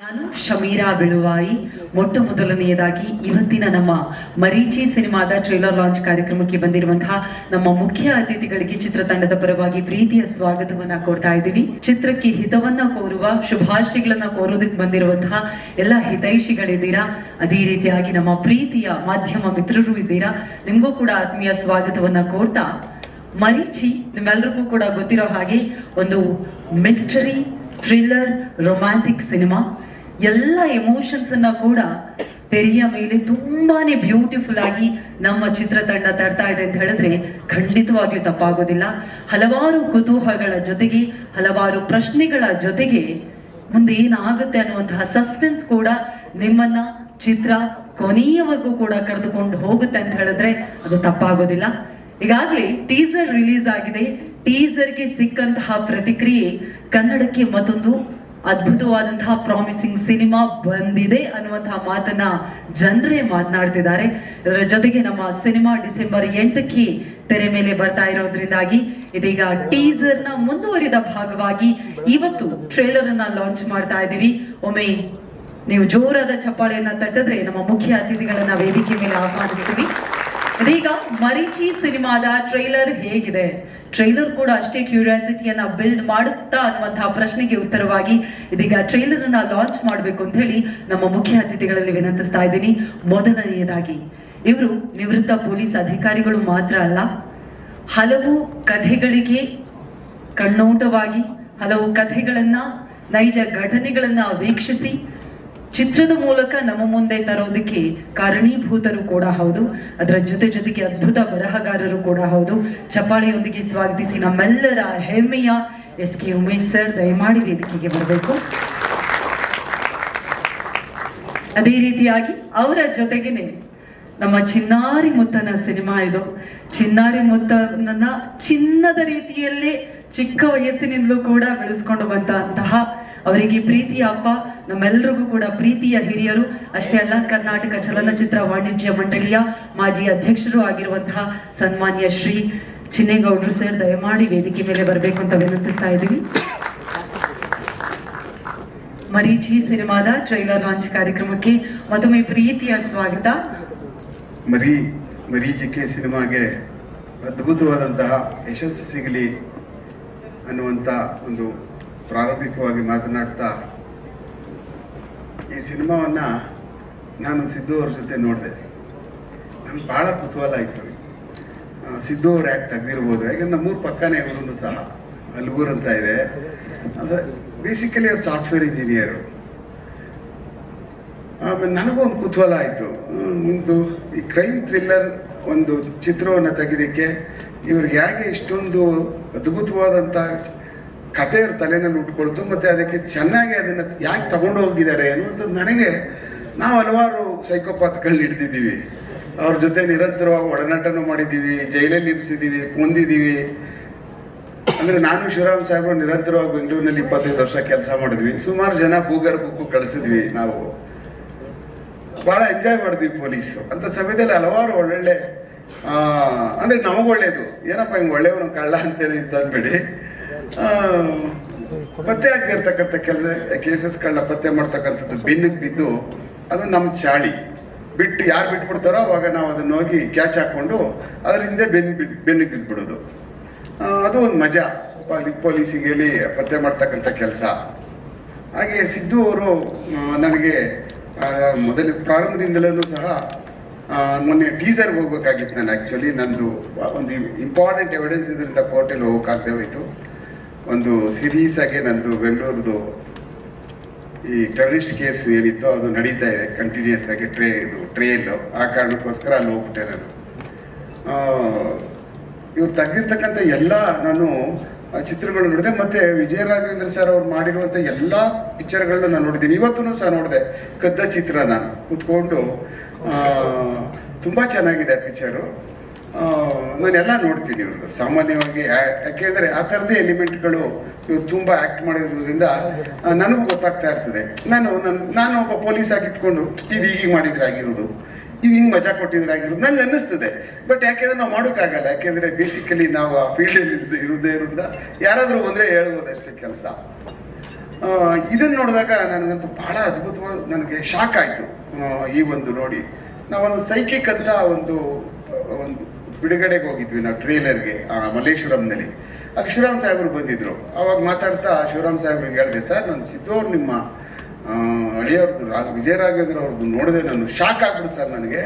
ನಾನು ಶಮೀರಾ ಬಿಳುವಾಯಿ. ಮೊದಲನೆಯದಾಗಿ ಇವತ್ತಿನ ನಮ್ಮ ಮರೀಚಿ ಸಿನಿಮಾದ ಟ್ರೇಲರ್ ಲಾಂಚ್ ಕಾರ್ಯಕ್ರಮಕ್ಕೆ ಬಂದಿರುವಂತಹ ನಮ್ಮ ಮುಖ್ಯ ಅತಿಥಿಗಳಿಗೆ ಚಿತ್ರತಂಡದ ಪರವಾಗಿ ಪ್ರೀತಿಯ ಸ್ವಾಗತವನ್ನ ಕೊಡ್ತಾ ಇದ್ದೀವಿ. ಚಿತ್ರಕ್ಕೆ ಹಿತವನ್ನ ಕೋರುವ ಶುಭಾಶಯಗಳನ್ನ ಕೋರೋದಕ್ಕೆ ಬಂದಿರುವಂತಹ ಎಲ್ಲ ಹಿತೈಷಿಗಳಿದ್ದೀರಾ. ಅದೇ ರೀತಿಯಾಗಿ ನಮ್ಮ ಪ್ರೀತಿಯ ಮಾಧ್ಯಮ ಮಿತ್ರರು ಇದ್ದೀರಾ. ನಿಮ್ಗೂ ಕೂಡ ಆತ್ಮೀಯ ಸ್ವಾಗತವನ್ನ ಕೋರ್ತಾ, ಮರೀಚಿ ನಿಮ್ಮೆಲ್ಲರಿಗೂ ಕೂಡ ಗೊತ್ತಿರೋ ಹಾಗೆ ಒಂದು ಮಿಸ್ಟರಿ ಥ್ರಿಲ್ಲರ್ ರೊಮ್ಯಾಂಟಿಕ್ ಸಿನಿಮಾ. ಎಲ್ಲ ಎಮೋಷನ್ಸ್ ಅನ್ನ ಕೂಡ ತೆರೆಯ ಮೇಲೆ ತುಂಬಾನೇ ಬ್ಯೂಟಿಫುಲ್ ಆಗಿ ನಮ್ಮ ಚಿತ್ರತಂಡ ತರ್ತಾ ಇದೆ ಅಂತ ಹೇಳಿದ್ರೆ ಖಂಡಿತವಾಗಿಯೂ ತಪ್ಪಾಗೋದಿಲ್ಲ. ಹಲವಾರು ಕುತೂಹಲಗಳ ಜೊತೆಗೆ, ಹಲವಾರು ಪ್ರಶ್ನೆಗಳ ಜೊತೆಗೆ ಮುಂದೆ ಏನಾಗುತ್ತೆ ಅನ್ನುವಂತಹ ಸಸ್ಪೆನ್ಸ್ ಕೂಡ ನಿಮ್ಮನ್ನ ಚಿತ್ರ ಕೊನೆಯವರೆಗೂ ಕೂಡ ಕರೆದುಕೊಂಡು ಹೋಗುತ್ತೆ ಅಂತ ಹೇಳಿದ್ರೆ ಅದು ತಪ್ಪಾಗೋದಿಲ್ಲ. ಈಗಾಗಲೇ ಟೀಸರ್ ರಿಲೀಸ್ ಆಗಿದೆ. ಟೀಸರ್ಗೆ ಸಿಕ್ಕಂತಹ ಪ್ರತಿಕ್ರಿಯೆ ಕನ್ನಡಕ್ಕೆ ಮತ್ತೊಂದು ಅದ್ಭುತವಾದಂತಹ ಪ್ರಾಮಿಸಿಂಗ್ ಸಿನಿಮಾ ಬಂದಿದೆ ಅನ್ನುವಂತಹ ಮಾತನ್ನ ಜನರೇ ಮಾತನಾಡ್ತಿದ್ದಾರೆ. ಇದರ ಜೊತೆಗೆ ನಮ್ಮ ಸಿನಿಮಾ ಡಿಸೆಂಬರ್ 8ಕ್ಕೆ ತೆರೆ ಮೇಲೆ ಬರ್ತಾ ಇರೋದ್ರಿಂದಾಗಿ ಇದೀಗ ಟೀಸರ್ ನ ಮುಂದುವರಿದ ಭಾಗವಾಗಿ ಇವತ್ತು ಟ್ರೇಲರ್ ಅನ್ನ ಲಾಂಚ್ ಮಾಡ್ತಾ ಇದ್ದೀವಿ. ಒಮ್ಮೆ ನೀವು ಜೋರಾದ ಚಪ್ಪಾಳೆಯನ್ನ ತಟ್ಟಿದ್ರೆ ನಮ್ಮ ಮುಖ್ಯ ಅತಿಥಿಗಳನ್ನ ವೇದಿಕೆ ಮೇಲೆ ಆಹ್ವಾನಿಸ್ತೀವಿ. ಇದೀಗ ಮರೀಚಿ ಸಿನಿಮಾದ ಟ್ರೈಲರ್ ಹೇಗಿದೆ, ಟ್ರೈಲರ್ ಕೂಡ ಅಷ್ಟೇ ಕ್ಯೂರಿಯಾಸಿಟಿಯನ್ನ ಬಿಲ್ಡ್ ಮಾಡುತ್ತಾ ಅನ್ನುವಂತಹ ಪ್ರಶ್ನೆಗೆ ಉತ್ತರವಾಗಿ ಇದೀಗ ಟ್ರೈಲರ್ ಅನ್ನ ಲಾಂಚ್ ಮಾಡಬೇಕು ಅಂತ ಹೇಳಿ ನಮ್ಮ ಮುಖ್ಯ ಅತಿಥಿಗಳಲ್ಲಿ ವಿನಂತಿಸ್ತಾ ಇದ್ದೀನಿ. ಮೊದಲನೆಯದಾಗಿ, ಇವರು ನಿವೃತ್ತ ಪೊಲೀಸ್ ಅಧಿಕಾರಿಗಳು ಮಾತ್ರ ಅಲ್ಲ, ಹಲವು ಕಥೆಗಳಿಗೆ ಕಣ್ಣೋಟವಾಗಿ, ಹಲವು ಕಥೆಗಳನ್ನ, ನೈಜ ಘಟನೆಗಳನ್ನ ವೀಕ್ಷಿಸಿ ಚಿತ್ರದ ಮೂಲಕ ನಮ್ಮ ಮುಂದೆ ತರೋದಕ್ಕೆ ಕಾರಣೀಭೂತರು ಕೂಡ ಹೌದು. ಅದರ ಜೊತೆಗೆ ಅದ್ಭುತ ಬರಹಗಾರರು ಕೂಡ ಹೌದು. ಚಪ್ಪಾಳೆಯೊಂದಿಗೆ ಸ್ವಾಗತಿಸಿ ನಮ್ಮೆಲ್ಲರ ಹೆಮ್ಮೆಯ SK ಉಮೇಶ್ ಸರ್ ದಯಮಾಡಿ ವೇದಿಕೆಗೆ ಬರಬೇಕು. ಅದೇ ರೀತಿಯಾಗಿ ಅವರ ಜೊತೆಗೇನೆ ನಮ್ಮ ಚಿನ್ನಾರಿ ಮುತ್ತನ ಸಿನಿಮಾ ಇದು. ಚಿನ್ನಾರಿ ಮುತ್ತನನ್ನ ಚಿನ್ನದ ರೀತಿಯಲ್ಲೇ ಚಿಕ್ಕ ವಯಸ್ಸಿನಿಂದಲೂ ಕೂಡ ಬೆಳೆಸ್ಕೊಂಡು ಬಂದಂತಹ ಅವರಿಗೆ ಪ್ರೀತಿಯ ಅಪ್ಪ, ನಮ್ಮೆಲ್ಲರಿಗೂ ಕೂಡ ಪ್ರೀತಿಯ ಹಿರಿಯರು. ಅಷ್ಟೇ ಅಲ್ಲ, ಕರ್ನಾಟಕ ಚಲನಚಿತ್ರ ವಾಣಿಜ್ಯ ಮಂಡಳಿಯ ಮಾಜಿ ಅಧ್ಯಕ್ಷರು ಆಗಿರುವಂತಹ ಸನ್ಮಾನ್ಯ ಶ್ರೀ ಚಿನ್ನೇಗೌಡರು ಸರ್ ದಯಮಾಡಿ ವೇದಿಕೆ ಮೇಲೆ ಬರಬೇಕು ಅಂತ ವಿನಂತಿಸ್ತಾ ಇದ್ದೀವಿ. ಮರೀಚಿ ಸಿನಿಮಾದ ಟ್ರೈಲರ್ ಲಾಂಚ್ ಕಾರ್ಯಕ್ರಮಕ್ಕೆ ಮತ್ತೊಮ್ಮೆ ಪ್ರೀತಿಯ ಸ್ವಾಗತ. ಮರೀಚಿಕೆ ಸಿನಿಮಾಗೆ ಅದ್ಭುತವಾದಂತಹ ಯಶಸ್ಸು ಸಿಗಲಿ ಅನ್ನುವಂಥ ಒಂದು ಪ್ರಾರಂಭಿಕವಾಗಿ ಮಾತನಾಡ್ತಾ, ಈ ಸಿನಿಮಾವನ್ನು ನಾನು ಸಿದ್ದು ಅವ್ರ ಜೊತೆ ನೋಡಿದೆ. ನನಗೆ ಭಾಳ ಕುತೂಹಲ ಆಯಿತು, ಸಿದ್ದು ಅವ್ರು ಯಾಕೆ ತೆಗೆದಿರ್ಬೋದು. ಯಾಕಂದ್ರೆ ನಮ್ಮೂರು ಪಕ್ಕನೇ ಇವರು ಸಹ, ಅಲ್ಗೂರು ಅಂತ ಇದೆ. ಬೇಸಿಕಲಿ ಅವ್ರು ಸಾಫ್ಟ್ವೇರ್ ಇಂಜಿನಿಯರು. ಆಮೇಲೆ ನನಗೂ ಒಂದು ಕುತೂಹಲ ಆಯಿತು, ಒಂದು ಈ ಕ್ರೈಮ್ ಥ್ರಿಲ್ಲರ್ ಒಂದು ಚಿತ್ರವನ್ನು ತೆಗೆದಕ್ಕೆ ಇವ್ರಿಗೆ ಹೇಗೆ ಇಷ್ಟೊಂದು ಅದ್ಭುತವಾದಂಥ ಕಥೆ ಅವ್ರ ತಲೆನಲ್ಲಿ ಉಟ್ಕೊಳ್ತು, ಮತ್ತು ಅದಕ್ಕೆ ಚೆನ್ನಾಗಿ ಅದನ್ನು ಯಾಕೆ ತಗೊಂಡು ಹೋಗಿದ್ದಾರೆ ಅನ್ನುವಂಥದ್ದು ನನಗೆ. ನಾವು ಹಲವಾರು ಸೈಕೋಪಾತ್ಗಳನ್ನ ಹಿಡಿದಿದ್ದೀವಿ, ಅವ್ರ ಜೊತೆ ನಿರಂತರವಾಗಿ ಒಡನಾಟನೂ ಮಾಡಿದ್ದೀವಿ, ಜೈಲಲ್ಲಿ ಇರಿಸಿದ್ದೀವಿ, ಕೊಂದಿದ್ದೀವಿ. ಅಂದರೆ ನಾನು ಶಿವರಾಮ್ ಸಾಹೇಬರು ನಿರಂತರವಾಗಿ ಬೆಂಗಳೂರಿನಲ್ಲಿ 25 ವರ್ಷ ಕೆಲಸ ಮಾಡಿದ್ವಿ. ಸುಮಾರು ಜನ ಭೂಗರ್ಭಕ್ಕೂ ಕಳಿಸಿದ್ವಿ. ನಾವು ಭಾಳ ಎಂಜಾಯ್ ಮಾಡಿದ್ವಿ ಪೊಲೀಸು ಅಂತ ಸಮಯದಲ್ಲಿ. ಹಲವಾರು ಒಳ್ಳೊಳ್ಳೆ ಅಂದರೆ ನಮಗೆ ಒಳ್ಳೇದು, ಏನಪ್ಪ ಹಿಂಗೆ ಒಳ್ಳೆಯವನು ಕಳ್ಳ ಅಂತೇನೆ ಇದ್ದ ಅನ್ಬೇಡಿ, ಪತ್ತೆ ಆಗದಿರ್ತಕ್ಕಂಥ ಕೇಸಸ್ಗಳನ್ನ ಪತ್ತೆ ಮಾಡ್ತಕ್ಕಂಥದ್ದು ಬೆನ್ನಿಗೆ ಬಿದ್ದು ಅದು ನಮ್ಮ ಚಾಳಿ ಬಿಟ್ಟು ಯಾರು ಬಿಟ್ಬಿಡ್ತಾರೋ ಅವಾಗ ನಾವು ಅದನ್ನ ಹೋಗಿ ಕ್ಯಾಚ್ ಹಾಕ್ಕೊಂಡು ಅದ್ರ ಹಿಂದೆ ಬೆನ್ನಿಗೆ ಬಿದ್ದುಬಿಡೋದು. ಅದು ಒಂದು ಮಜಾ ಪೊಲೀಸಿಗೆಲ್ಲಿ ಪತ್ತೆ ಮಾಡ್ತಕ್ಕಂಥ ಕೆಲಸ. ಹಾಗೆ ಸಿದ್ದು ಅವರು ನನಗೆ ಮೊದಲ ಪ್ರಾರಂಭದಿಂದಲೂ ಸಹ ಮೊನ್ನೆ ಟೀಸರ್ಗೆ ಹೋಗ್ಬೇಕಾಗಿತ್ತು. ನಾನು ಆ್ಯಕ್ಚುಲಿ ನಂದು ಒಂದು ಇಂಪಾರ್ಟೆಂಟ್ ಎವಿಡೆನ್ಸ್ ಇದರಿಂದ ಕೋರ್ಟಲ್ಲಿ ಹೋಗೋಕ್ಕಾಗದೆ ಹೋಯಿತು. ಒಂದು ಸೀರೀಸ್ ಆಗಿ ನಂದು ಬೆಂಗಳೂರದು ಈ ಟೆರರಿಸ್ಟ್ ಕೇಸ್ ಏನಿತ್ತು ಅದು ನಡೀತಾ ಇದೆ ಕಂಟಿನ್ಯೂಸ್ ಆಗಿ ಟ್ರೇಲು. ಆ ಕಾರಣಕ್ಕೋಸ್ಕರ ಅಲ್ಲಿ ಹೋಗ್ಬಿಟ್ಟೆ ನಾನು. ಇವ್ರು ತೆಗೆದಿರ್ತಕ್ಕಂಥ ಎಲ್ಲ ನಾನು ಚಿತ್ರಗಳು ನೋಡಿದೆ, ಮತ್ತು ವಿಜಯ ರಾಘವೇಂದ್ರ ಸರ್ ಅವ್ರು ಮಾಡಿರುವಂಥ ಎಲ್ಲ ಪಿಕ್ಚರ್ಗಳನ್ನ ನಾನು ನೋಡಿದ್ದೀನಿ. ಇವತ್ತೂ ಸಹ ನೋಡಿದೆ ಕದ್ದ ಚಿತ್ರ ನಾನು ಕೂತ್ಕೊಂಡು. ತುಂಬ ಚೆನ್ನಾಗಿದೆ ಆ ಪಿಕ್ಚರು. ನಾನೆಲ್ಲ ನೋಡ್ತೀನಿ ಇವ್ರದ್ದು ಸಾಮಾನ್ಯವಾಗಿ. ಯಾಕೆಂದರೆ ಆ ಥರದ್ದೇ ಎಲಿಮೆಂಟ್ಗಳು ಇವ್ರು ತುಂಬ ಆ್ಯಕ್ಟ್ ಮಾಡೋದ್ರಿಂದ ನನಗೂ ಗೊತ್ತಾಗ್ತಾ ಇರ್ತದೆ. ನಾನು ಒಬ್ಬ ಪೊಲೀಸ್ ಆಗಿತ್ಕೊಂಡು ಇದು ಹೀಗೆ ಮಾಡಿದ್ರೆ ಆಗಿರೋದು, ಇದು ಹಿಂಗೆ ಮಜಾ ಕೊಟ್ಟಿದ್ರೆ ಆಗಿರೋದು ನಂಗೆ ಅನ್ನಿಸ್ತದೆ. ಬಟ್ ಯಾಕೆಂದ್ರೆ ನಾವು ಮಾಡೋಕ್ಕಾಗಲ್ಲ, ಯಾಕೆಂದರೆ ಬೇಸಿಕಲಿ ನಾವು ಆ ಫೀಲ್ಡಲ್ಲಿ ಇರೋದ್ರಿಂದ ಯಾರಾದರೂ ಬಂದರೆ ಹೇಳ್ಬೋದು ಅಷ್ಟೇ ಕೆಲಸ. ಇದನ್ನು ನೋಡಿದಾಗ ನನಗಂತೂ ಬಹಳ ಅದ್ಭುತವಾದ, ನನಗೆ ಶಾಕ್ ಆಯಿತು ಈ ಒಂದು ನೋಡಿ. ನಾವೊಂದು ಸೈಕಿಕ್ ಅಂತ ಒಂದು ಬಿಡುಗಡೆಗೆ ಹೋಗಿದ್ವಿ ನಾವು ಟ್ರೇಲರ್ಗೆ ಮಲ್ಲೇಶ್ವರಂನಲ್ಲಿ. ಅಲ್ಲಿ ಶಿವರಾಮ್ ಸಾಹೇಬರು ಬಂದಿದ್ರು. ಅವಾಗ ಮಾತಾಡ್ತಾ ಶಿವರಾಮ್ ಸಾಹೇಬ್ರಿಗೆ ಹೇಳಿದೆ, ಸರ್ ನಾನು ಸಿದ್ದು ಅವ್ರು ನಿಮ್ಮ ಹಳೆಯವ್ರದ್ದು ವಿಜಯ ರಾಘವೇಂದ್ರ ಅವ್ರದ್ದು ನೋಡಿದೆ, ನಾನು ಶಾಕ್ ಆಗ್ಬಿಡು ಸರ್, ನನಗೆ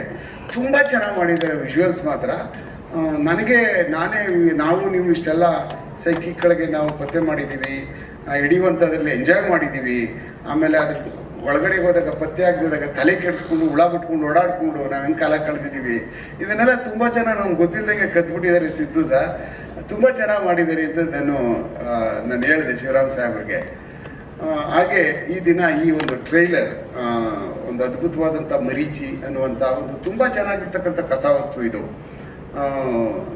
ತುಂಬ ಚೆನ್ನಾಗಿ ಮಾಡಿದ್ದಾರೆ ವಿಜುವಲ್ಸ್ ಮಾತ್ರ. ನನಗೆ ನಾವು ನೀವು ಇಷ್ಟೆಲ್ಲ ಸೈಕಿಕ್ಗಳಿಗೆ ನಾವು ಪತ್ತೆ ಮಾಡಿದ್ದೀವಿ, ಹಿಡಿಯುವಂಥದ್ರಲ್ಲಿ ಎಂಜಾಯ್ ಮಾಡಿದ್ದೀವಿ. ಆಮೇಲೆ ಅದ್ರ ಒಳಗಡೆ ಹೋದಾಗ ಪತ್ತೆ ಆಗದಿದ್ದಾಗ ತಲೆ ಕೆಡಿಸ್ಕೊಂಡು ಹುಳ ಬಿಟ್ಕೊಂಡು ಓಡಾಡ್ಕೊಂಡು ನಾವು ಹೆಂಗೆ ಕಾಲ ಕಳೆದಿದ್ದೀವಿ, ಇದನ್ನೆಲ್ಲ ತುಂಬ ಜನ ನಮ್ಗೆ ಗೊತ್ತಿಲ್ಲದಂಗೆ ಕತ್ಬಿಟ್ಟಿದ್ದಾರೆ ಸಿದ್ದು ಸರ್, ತುಂಬ ಚೆನ್ನಾಗಿ ಮಾಡಿದ್ದಾರೆ ಅಂತ ನಾನು ಹೇಳಿದೆ ಶಿವರಾಮ್ ಸಾಹೇಬ್ರಿಗೆ. ಹಾಗೆ ಈ ದಿನ ಈ ಒಂದು ಟ್ರೈಲರ್ ಒಂದು ಅದ್ಭುತವಾದಂಥ ಮರೀಚಿ ಅನ್ನುವಂಥ ಒಂದು ತುಂಬ ಚೆನ್ನಾಗಿರ್ತಕ್ಕಂಥ ಕಥಾವಸ್ತು ಇದು.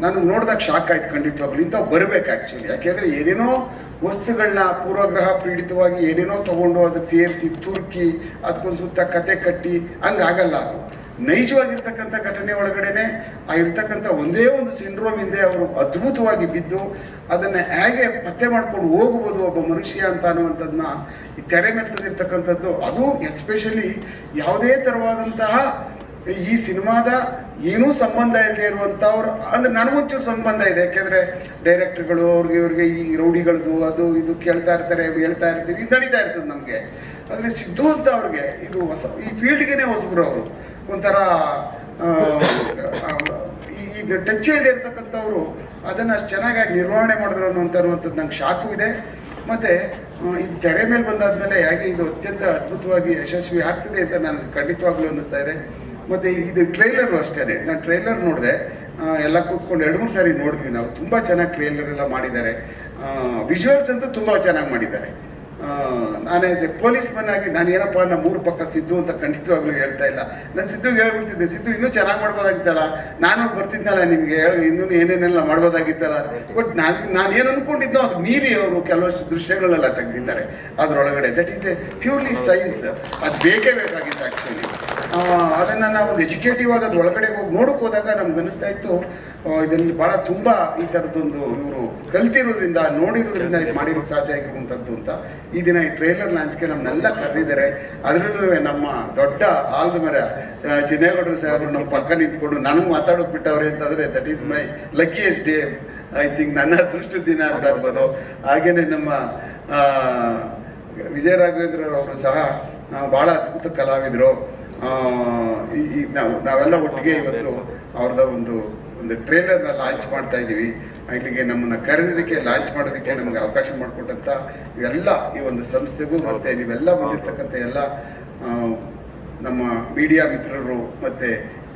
ನಾನು ನೋಡಿದಾಗ ಶಾಕ್ ಆಯ್ತು ಖಂಡಿತವಾಗ್ಲು. ಇಂಥವು ಬರಬೇಕು ಆ್ಯಕ್ಚುಲಿ. ಯಾಕೆಂದರೆ ಏನೇನೋ ವಸ್ತುಗಳನ್ನ ಪೂರ್ವಗ್ರಹ ಪೀಡಿತವಾಗಿ ಏನೇನೋ ತೊಗೊಂಡು ಅದಕ್ಕೆ ಸೇರಿಸಿ ತುರ್ಕಿ ಅದಕ್ಕೊಂದು ಸುತ್ತ ಕತೆ ಕಟ್ಟಿ ಹಂಗಾಗಲ್ಲ. ಅದು ನೈಜವಾಗಿರ್ತಕ್ಕಂಥ ಘಟನೆ ಒಳಗಡೆನೆ ಇರ್ತಕ್ಕಂಥ ಒಂದೇ ಒಂದು ಸಿಂಡ್ರೋಮ್ ಹಿಂದೆ ಅವರು ಅದ್ಭುತವಾಗಿ ಬಿದ್ದು ಅದನ್ನು ಹೇಗೆ ಪತ್ತೆ ಮಾಡ್ಕೊಂಡು ಹೋಗ್ಬೋದು ಒಬ್ಬ ಮನುಷ್ಯ ಅಂತ ಅನ್ನುವಂಥದ್ದನ್ನ ಈ ತೆರೆ ಮೇಲೆ ತಂದಿರ್ತಕ್ಕಂಥದ್ದು. ಅದು ಎಸ್ಪೆಷಲಿ ಯಾವುದೇ ಥರವಾದಂತಹ ಈ ಸಿನಿಮಾದ ಏನೂ ಸಂಬಂಧ ಇಲ್ಲದೆ ಇರುವಂಥವ್ರು, ಅಂದರೆ ನನಗೊಂಚೂರು ಸಂಬಂಧ ಇದೆ. ಯಾಕೆಂದರೆ ಡೈರೆಕ್ಟರ್ಗಳು ಇವ್ರಿಗೆ ಈ ರೌಡಿಗಳದು ಅದು ಇದು ಹೇಳ್ತಾ ಇರ್ತೀವಿ, ಇದು ನಡೀತಾ ಇರ್ತದೆ ನಮಗೆ. ಆದರೆ ಸಿದ್ದು ಅಂತ ಅವ್ರಿಗೆ ಇದು ಹೊಸ, ಈ ಫೀಲ್ಡ್ಗೆ ಹೊಸಬ್ರು ಅವರು. ಒಂಥರ ಈಗ ಟಚ್ ಇದೆ ಇರ್ತಕ್ಕಂಥವ್ರು ಅದನ್ನು ಅಷ್ಟು ಚೆನ್ನಾಗಿ ನಿರ್ವಹಣೆ ಮಾಡಿದ್ರು ಅನ್ನುವಂಥದ್ದು ನಂಗೆ ಶಾಕು ಇದೆ. ಮತ್ತು ಇದು ತೆರೆ ಮೇಲೆ ಬಂದಾದ್ಮೇಲೆ ಹೇಗೆ ಇದು ಅತ್ಯಂತ ಅದ್ಭುತವಾಗಿ ಯಶಸ್ವಿ ಆಗ್ತದೆ ಅಂತ ನನಗೆ ಖಂಡಿತವಾಗ್ಲೂ ಅನ್ನಿಸ್ತಾ ಇದೆ. ಮತ್ತು ಇದು ಟ್ರೈಲರು ಅಷ್ಟೇ, ನಾನು ಟ್ರೈಲರ್ ನೋಡಿದೆ, ಎಲ್ಲ ಕೂತ್ಕೊಂಡು 2-3 ಸಾರಿ ನೋಡಿದ್ವಿ ನಾವು. ತುಂಬ ಚೆನ್ನಾಗಿ ಟ್ರೈಲರ್ ಎಲ್ಲ ಮಾಡಿದ್ದಾರೆ. ವಿಜುವಲ್ಸ್ ಅಂತೂ ತುಂಬ ಚೆನ್ನಾಗಿ ಮಾಡಿದ್ದಾರೆ. ನಾನು ಆಸ್ ಎ ಪೊಲೀಸ್ ಮನ್ ಆಗಿ ನಾನು ಏನಪ್ಪ ನಮ್ಮ ಮೂರು ಪಕ್ಕ ಸಿದ್ದು ಅಂತ ಖಂಡಿತವಾಗ್ಲೂ ಹೇಳ್ತಾ ಇಲ್ಲ. ನಾನು ಸಿದ್ದುಗೆ ಹೇಳ್ಬಿಡ್ತಿದ್ದೆ, ಸಿದ್ದು ಇನ್ನೂ ಚೆನ್ನಾಗಿ ಮಾಡ್ಬೋದಾಗಿತ್ತಲ್ಲ, ನಾನು ಬರ್ತಿದ್ನಲ್ಲ ನಿಮಗೆ ಇನ್ನೂ ಏನೇನೆಲ್ಲ ಮಾಡ್ಬೋದಾಗಿತ್ತಲ್ಲ. ಬಟ್ ನಾನು ಏನು ಅಂದ್ಕೊಂಡಿದ್ದೋ ಅದು ಮೀರಿ ಅವರು ಕೆಲವಷ್ಟು ದೃಶ್ಯಗಳೆಲ್ಲ ತೆಗೆದಿದ್ದಾರೆ ಅದರೊಳಗಡೆ. That is A purely science. ಅದು ಬೇಕೇ ಬೇಕಾಗಿತ್ತು ಆ್ಯಕ್ಚುಲಿ. ಅದನ್ನು ನಾವು ಒಂದು ಎಜುಕೇಟಿವ್ ಆಗಿ ಅದು ಒಳಗಡೆ ಹೋಗಿ ನೋಡೋಕೆ ಹೋದಾಗ ನಮ್ಗೆ ಅನಿಸ್ತಾ ಇತ್ತು ಇದರಲ್ಲಿ ಭಾಳ ತುಂಬ ಈ ಥರದ್ದೊಂದು ಇವರು ಕಲ್ತಿರೋದ್ರಿಂದ ನೋಡಿರೋದ್ರಿಂದ ಇದು ಮಾಡಿರೋಕ್ಕೆ ಸಾಧ್ಯ ಆಗಿರುವಂಥದ್ದು ಅಂತ. ಈ ದಿನ ಈ ಟ್ರೈಲರ್ ಲಾಂಚ್ಗೆ ನಮ್ಮನ್ನೆಲ್ಲ ಕರೆದಿದ್ದಾರೆ. ಅದರಲ್ಲೂ ನಮ್ಮ ದೊಡ್ಡ ಆಲ್ದ ಮರ ಚಿನ್ನೇಗೌಡರು ಸಾಹೇಬರು ನಮ್ಮ ಪಕ್ಕ ನಿಂತ್ಕೊಂಡು ನನಗೆ ಮಾತಾಡೋಕೆ ಬಿಟ್ಟವ್ರೆ ಅಂತಂದರೆ that is my luckiest day. I think ನನ್ನ ಅದೃಷ್ಟದ ದಿನ ಅಂತ ಇರ್ಬೋದು. ಹಾಗೇನೆ ನಮ್ಮ ವಿಜಯ ರಾಘವೇಂದ್ರ ಅವರು ಸಹ ಭಾಳ ಅದ್ಭುತ ಕಲಾವಿದರು. ನಾವೆಲ್ಲ ಒಟ್ಟಿಗೆ ಇವತ್ತು ಅವ್ರದ ಒಂದು ಟ್ರೈಲರ್ನ ಲಾಂಚ್ ಮಾಡ್ತಾ ಇದ್ದೀವಿ. ಇಲ್ಲಿಗೆ ನಮ್ಮನ್ನು ಕರೆದಿದ್ದಕ್ಕೆ, ಲಾಂಚ್ ಮಾಡೋದಕ್ಕೆ ನಮಗೆ ಅವಕಾಶ ಮಾಡಿಕೊಟ್ಟಂಥ ಇವೆಲ್ಲ ಈ ಒಂದು ಸಂಸ್ಥೆಗೂ ಮತ್ತು ನೀವೆಲ್ಲ ಬಂದಿರ್ತಕ್ಕಂಥ ಎಲ್ಲ ನಮ್ಮ ಮೀಡಿಯಾ ಮಿತ್ರರು ಮತ್ತು